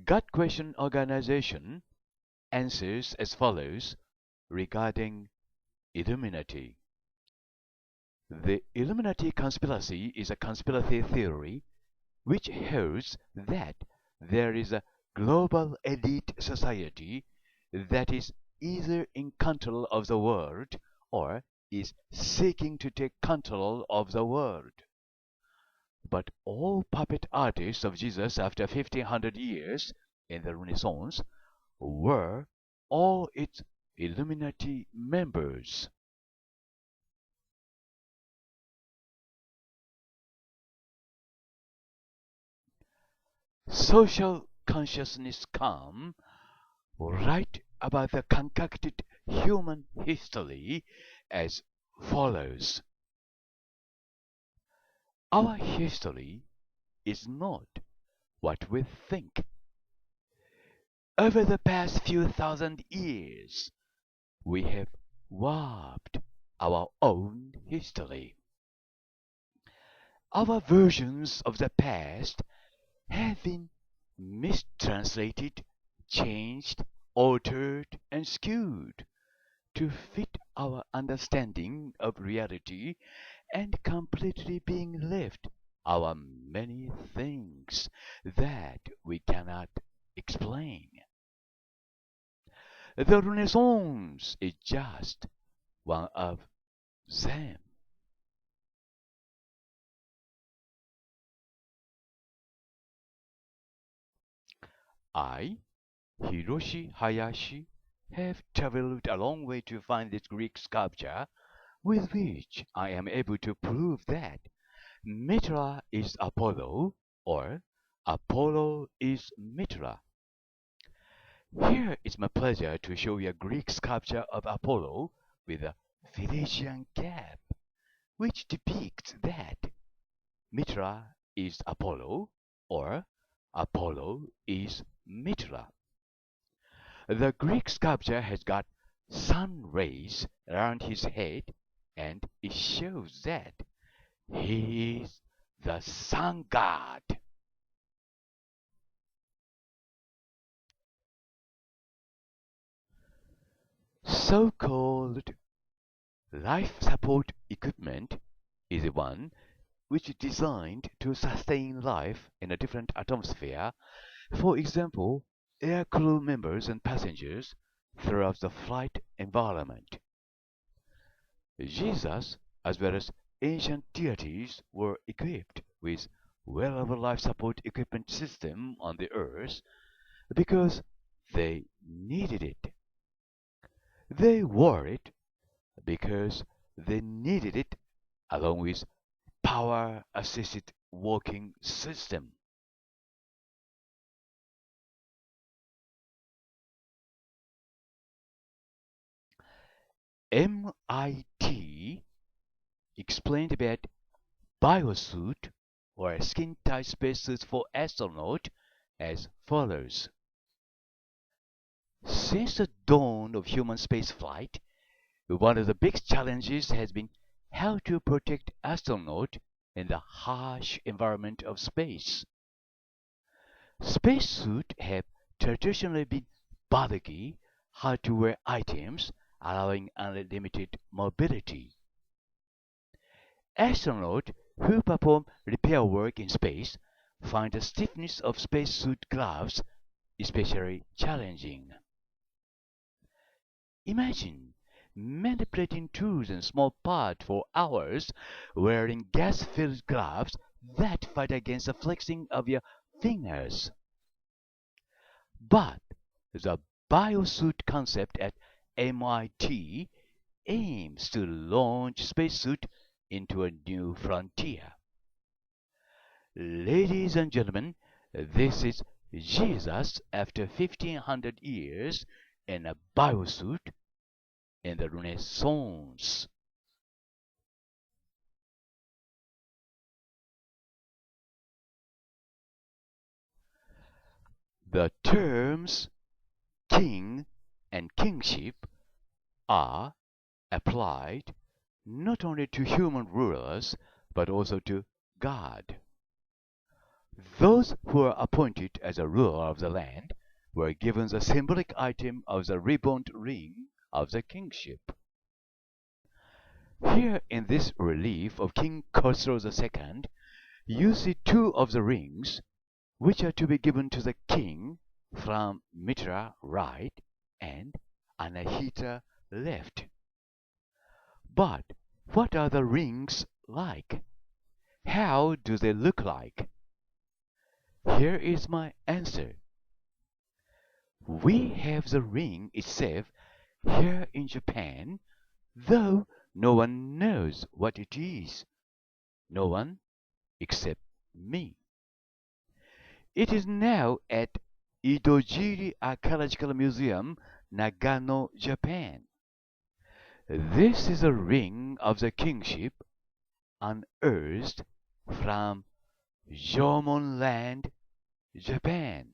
Gut Question Organization answers as follows regarding Illuminati. The Illuminati conspiracy is a conspiracy theory which holds that there is a global elite society that is either in control of the world or is seeking to take control of the world. But all puppet artists of Jesus after 1500 years in the Renaissance were all its Illuminati members. Social consciousness come write about the concocted human history as follows. Our history is not what we think. Over the past few thousand years, we have warped our own history. Our versions of the past have been mistranslated, changed, altered, and skewed to fit our understanding of reality and completely being left our many things that we cannot explain. The Renaissance is just one of them. I, Hiroshi Hayashi, have traveled a long way to find this Greek sculpture, with which I am able to prove that Mitra is Apollo, or Apollo is Mitra. Here is my pleasure to show you a Greek sculpture of Apollo with a Phoenician cap, which depicts that Mitra is Apollo, or Apollo is Mitra. The Greek sculpture has got sun rays around his head, and it shows that he is the sun god. So-called life support equipment is the one which is designed to sustain life in a different atmosphere. For example, air crew members and passengers throughout the flight environment. Jesus, as well as ancient deities, were equipped with wearable life support equipment system on the earth because they needed it. They wore it because they needed it, along with power-assisted walking system. MIT explained about biosuit or skin-tight spacesuits for astronauts as follows. Since the dawn of human spaceflight, one of the big challenges has been how to protect astronauts in the harsh environment of space. Spacesuits have traditionally been bulky, hard-to-wear items, allowing unlimited mobility. Astronauts who perform repair work in space find the stiffness of spacesuit gloves especially challenging. Imagine manipulating tools and small parts for hours wearing gas-filled gloves that fight against the flexing of your fingers. But the biosuit concept at MIT aims to launch spacesuit into a new frontier. Ladies and gentlemen, this is Jesus after 1500 years in a biosuit in the Renaissance. The terms king and kingship are applied not only to human rulers but also to God. Those who were appointed as a ruler of the land were given the symbolic item of the ribboned ring of the kingship. Here in this relief of King Khosrow II, you see two of the rings which are to be given to the king from Mitra right and Anahita left. But what are the rings like? How do they look like? Here is my answer. We have the ring itself here in Japan, though no one knows what it is. No one except me. It is now at Idojiri Archaeological Museum, Nagano, Japan. This is a ring of the kingship unearthed from Jomon land, Japan.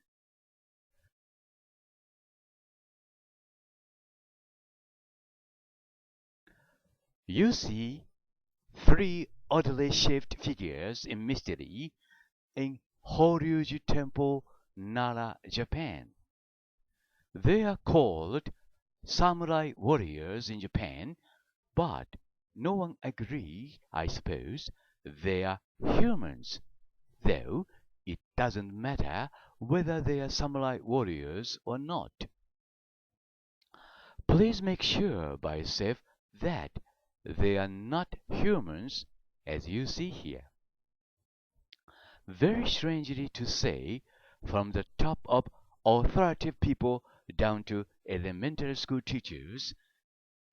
You see three oddly shaped figures in mystery in Horyuji Temple, Nara, Japan. They are called samurai warriors in Japan, but no one agrees, I suppose, they are humans, though it doesn't matter whether they are samurai warriors or not. Please make sure by yourself that they are not humans as you see here. Very strangely to say, from the top of authoritative people down to elementary school teachers,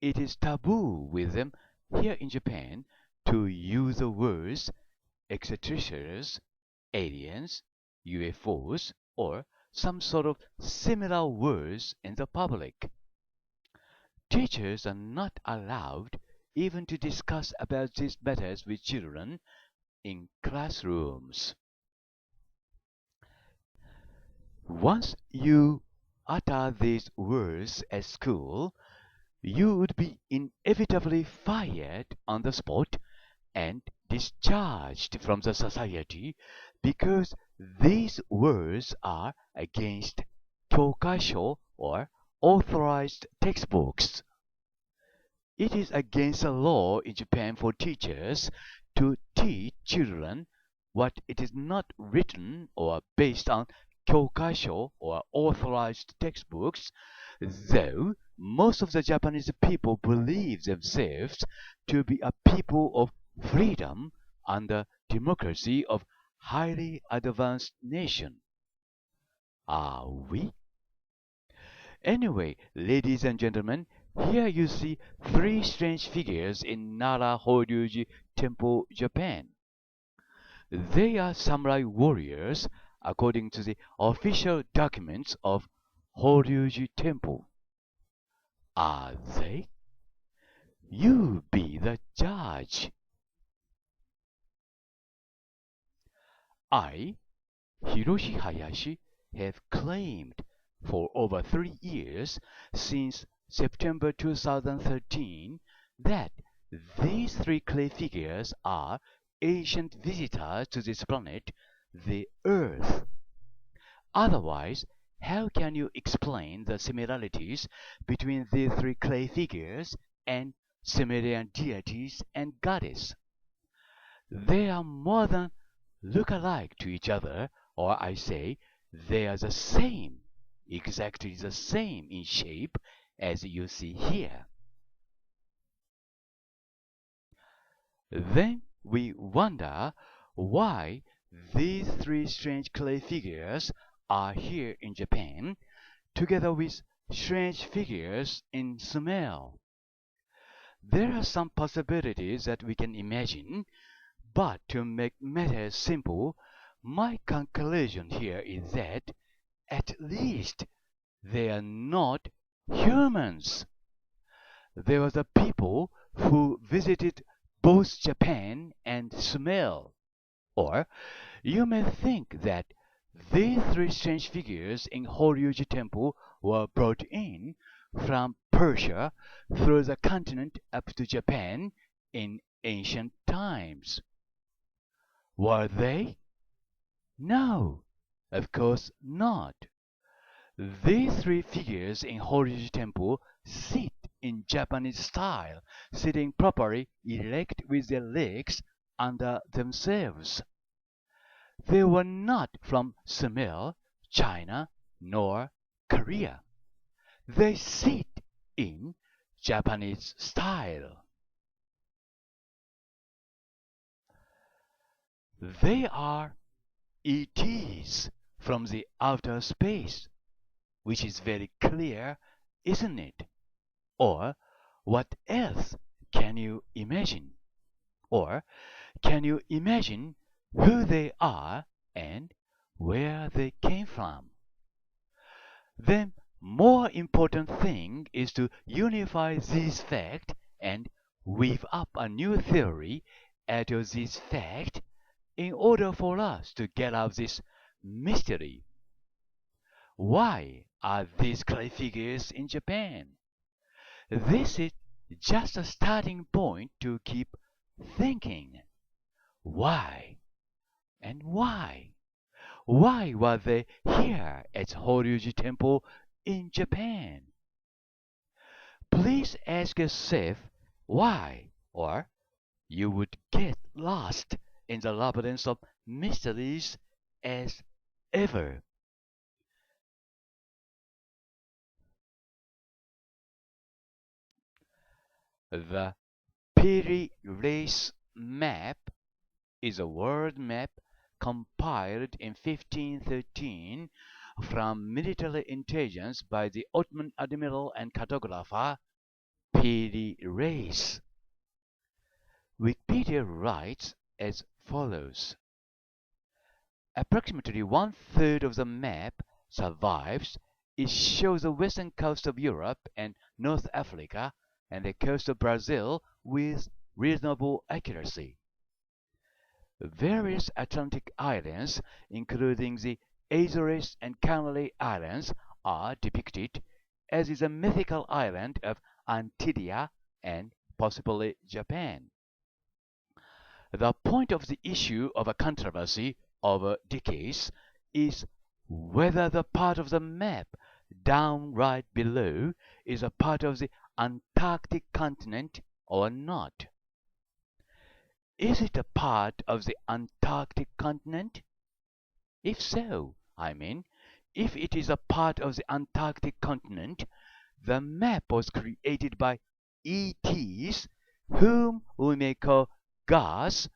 it is taboo with them here in Japan to use the words extraterrestrials, aliens, UFOs, or some sort of similar words in the public. Teachers are not allowed even to discuss about these matters with children in classrooms. Once you utter these words at school, you would be inevitably fired on the spot and discharged from the society because these words are against kyokaisho or authorized textbooks. It is against the law in Japan for teachers to teach children what it is not written or based on kyokaisho or authorized textbooks, though most of the Japanese people believe themselves to be a people of freedom and democracy of highly advanced nation. Are we? Anyway, ladies and gentlemen, here you see three strange figures in Nara Horyuji Temple, Japan. They are samurai warriors according to the official documents of Horyuji Temple. Are they? You be the judge. I, Hiroshi Hayashi, have claimed for over 3 years, since September 2013, that these three clay figures are ancient visitors to this planet, the Earth. Otherwise, how can you explain the similarities between these three clay figures and Sumerian deities and goddess? They are more than look-alike to each other, or I say, they are the same, exactly the same in shape as you see here. Then we wonder why these three strange clay figures are here in Japan, together with strange figures in Sumer. There are some possibilities that we can imagine, but to make matters simple, my conclusion here is that, at least, they are not humans. They were the people who visited both Japan and Sumer. Or you may think that these three strange figures in Horyuji Temple were brought in from Persia through the continent up to Japan in ancient times. Were they? No, of course not. These three figures in Horyuji Temple sit in Japanese style, sitting properly erect with their legs under themselves. They were not from Sumer, China, nor Korea. They sit in Japanese style. They are ETs from the outer space, which is very clear, isn't it? Or what else can you imagine? Or can you imagine who they are and where they came from? The more important thing is to unify these facts and weave up a new theory out of these facts in order for us to get out this mystery. Why are these clay figures in Japan? This is just a starting point to keep thinking. Why? And why? Why were they here at Horyuji Temple in Japan? Please ask yourself why, or you would get lost in the labyrinth of mysteries as ever. The Piri Reis map is a world map compiled in 1513 from military intelligence by the Ottoman admiral and cartographer Piri Reis. Wikipedia writes as follows. Approximately one-third of the map survives. It shows the western coast of Europe and North Africa and the coast of Brazil with reasonable accuracy. Various Atlantic islands, including the Azores and Canary Islands, are depicted, as is the mythical island of Antilia and possibly Japan. The point of the issue of a controversy over decades is whether the part of the map down right below is a part of the Antarctic continent or not. Is it a part of the Antarctic continent? If so, if it is a part of the Antarctic continent, the map was created by ETs, whom we may call gods,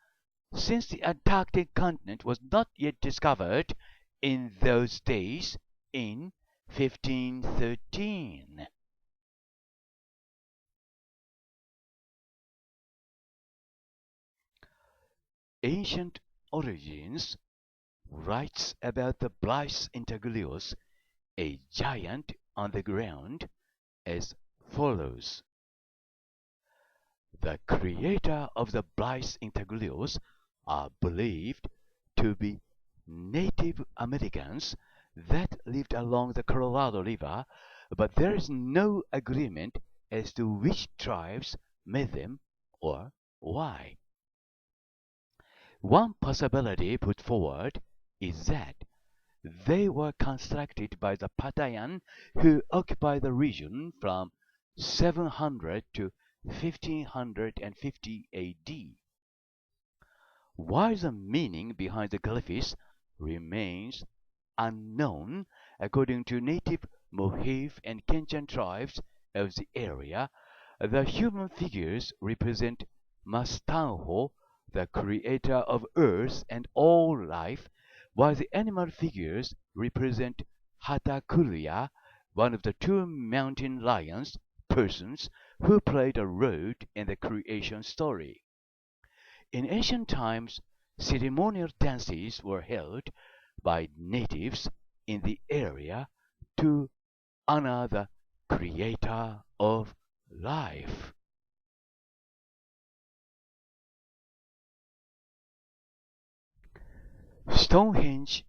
since the Antarctic continent was not yet discovered in those days in 1513. Ancient Origins writes about the Blythe Intaglios, a giant on the ground, as follows. The creator of the Blythe Intaglios are believed to be Native Americans that lived along the Colorado River, but there is no agreement as to which tribes made them or why. One possibility put forward is that they were constructed by the Patayan who occupied the region from 700 to 1550 AD. Why the meaning behind the glyphs remains unknown, according to native Mohave and Kenchan tribes of the area, the human figures represent Mastanho, the creator of earth and all life, while the animal figures represent Hatakuruya, one of the two mountain lions, persons who played a role in the creation story. In ancient times, ceremonial dances were held by natives in the area to honor the creator of life. Stonehenge,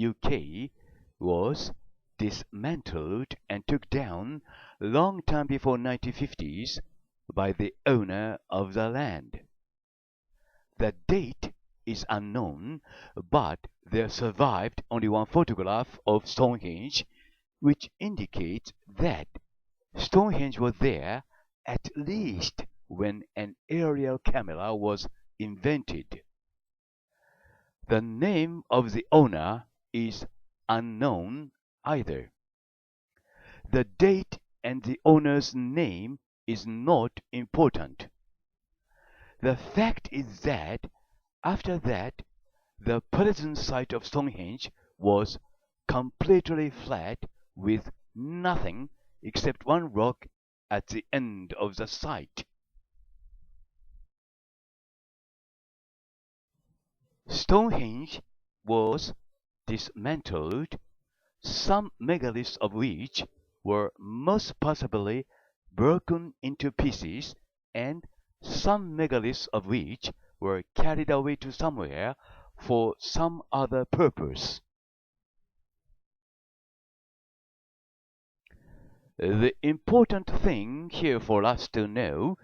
UK, was dismantled and took down long time before 1950s by the owner of the land. The date is unknown, but there survived only one photograph of Stonehenge, which indicates that Stonehenge was there at least when an aerial camera was invented. The name of the owner is unknown either. The date and the owner's name is not important. The fact is that after that, the present site of Stonehenge was completely flat with nothing except one rock at the end of the site. Stonehenge was dismantled, some megaliths of which were most possibly broken into pieces, and some megaliths of which were carried away to somewhere for some other purpose. The important thing here for us to know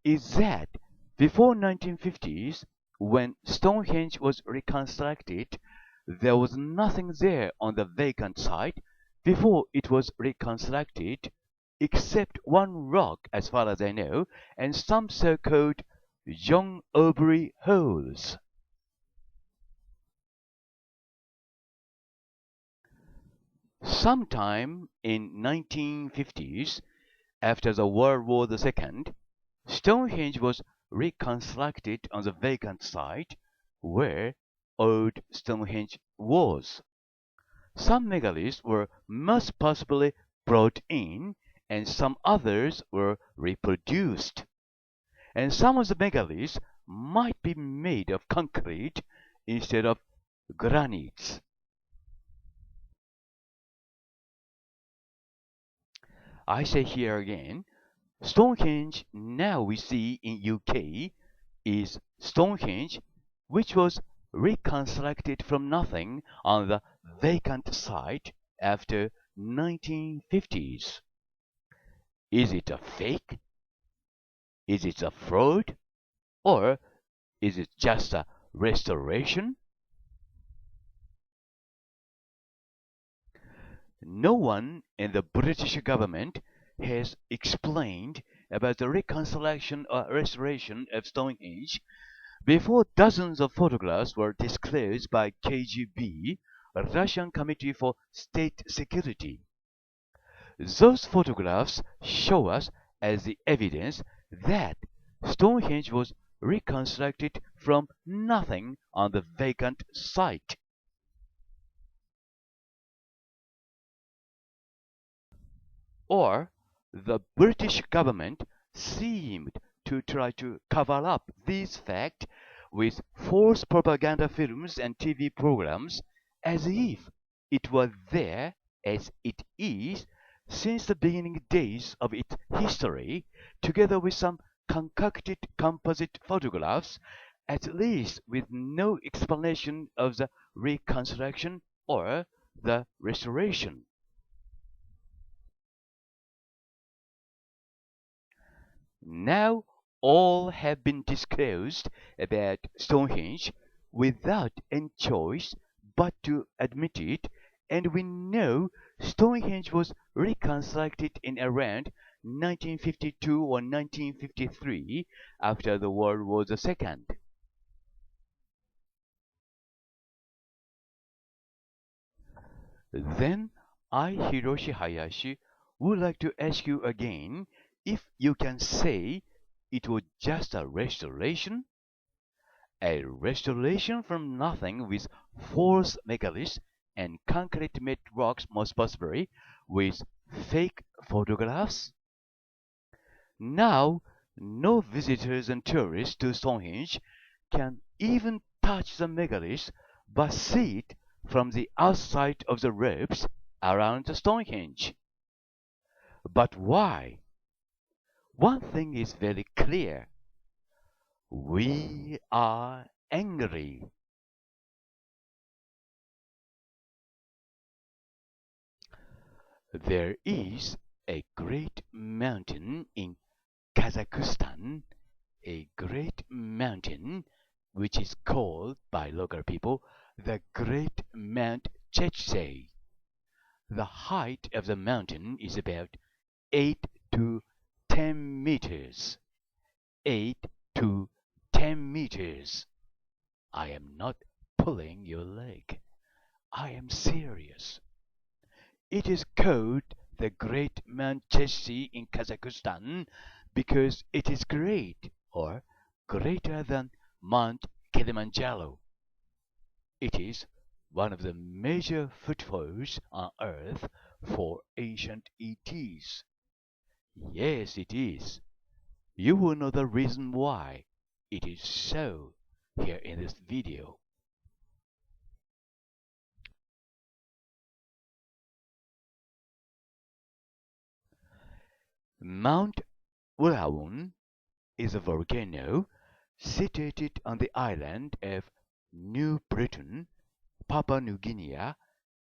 is that before 1950s, when Stonehenge was reconstructed, there was nothing there on the vacant site before it was reconstructed, except one rock as far as I know, and some so-called John Aubrey holes. Sometime in 1950s, after the World War II, Stonehenge was reconstructed on the vacant site where old Stonehenge was. Some megaliths were most possibly brought in, and some others were reproduced. And some of the megaliths might be made of concrete instead of granites. I say here again, Stonehenge now we see in UK is Stonehenge, which was reconstructed from nothing on the vacant site after 1950s. Is it a fake? Is it a fraud? Or is it just a restoration? No one in the British government has explained about the reconstruction or restoration of Stonehenge before dozens of photographs were disclosed by KGB, a Russian Committee for State Security. Those photographs show us as the evidence that Stonehenge was reconstructed from nothing on the vacant site. Or the British government seemed to try to cover up this fact with false propaganda films and TV programs as if it was there as it is since the beginning days of its history, together with some concocted composite photographs, at least with no explanation of the reconstruction or the restoration. Now all have been disclosed about Stonehenge without any choice but to admit it, and we know Stonehenge was reconstructed in around 1952 or 1953 after the World War II. Then I, Hiroshi Hayashi, would like to ask you again if you can say it was just a restoration? A restoration from nothing with false megaliths and concrete-made rocks most possibly with fake photographs? Now, no visitors and tourists to Stonehenge can even touch the megaliths but see it from the outside of the ropes around the Stonehenge. But why? One thing is very clear. We are angry. There is a great mountain in Kazakhstan, a great mountain which is called by local people the Great Mount Chechsei. The height of the mountain is about 8 to 10 meters. 8 to 10 meters. I am not pulling your leg. I am serious. It is called the Great Manchesi in Kazakhstan because it is great or greater than Mount Kilimanjaro. It is one of the major footholds on Earth for ancient ETs. Yes, it is. You will know the reason why it is so here in this video. Mount Ulawan is a volcano situated on the island of New Britain, Papua New Guinea,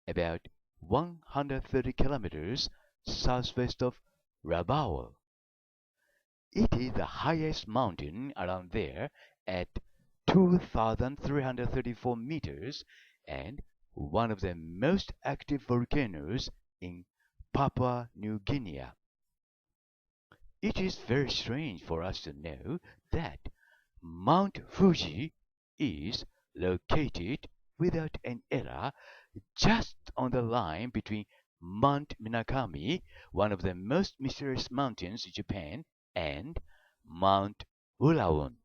about 130 kilometers southwest of Rabaul. It is the highest mountain around there at 2,334 meters and one of the most active volcanoes in Papua New Guinea. It is very strange for us to know that Mount Fuji is located without an error just on the line between Mount Minakami, one of the most mysterious mountains in Japan, and Mount Ulawan.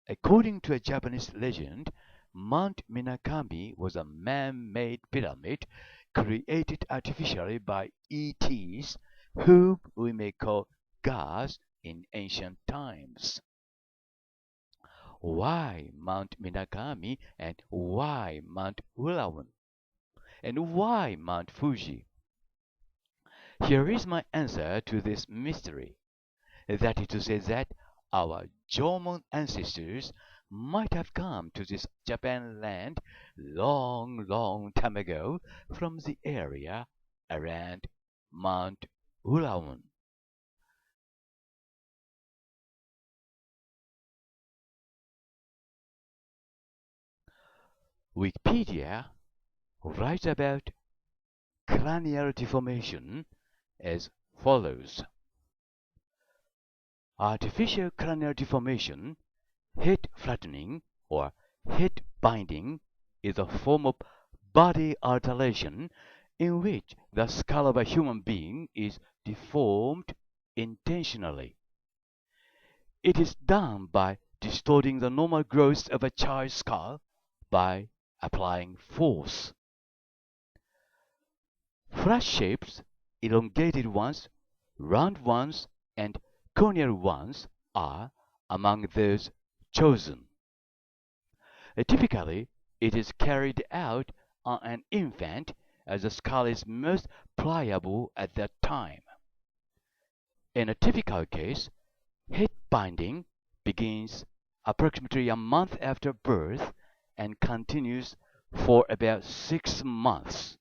According to a Japanese legend, Mount Minakami was a man-made pyramid created artificially by ETs, whom we may call gods in ancient times. Why Mount Minakami and why Mount Ulawan? And why Mount Fuji? Here is my answer to this mystery. That is to say that our Jomon ancestors might have come to this Japan land long time ago from the area around Mount Ulawan. Wikipedia writes about cranial deformation as follows. Artificial cranial deformation, head flattening, or head binding is a form of body alteration in which the skull of a human being is deformed intentionally. It is done by distorting the normal growth of a child's skull by applying force. Flat shapes, elongated ones, round ones, and conical ones are among those chosen. Typically, it is carried out on an infant as the skull is most pliable at that time. In a typical case, head binding begins approximately a month after birth and continues for about 6 months.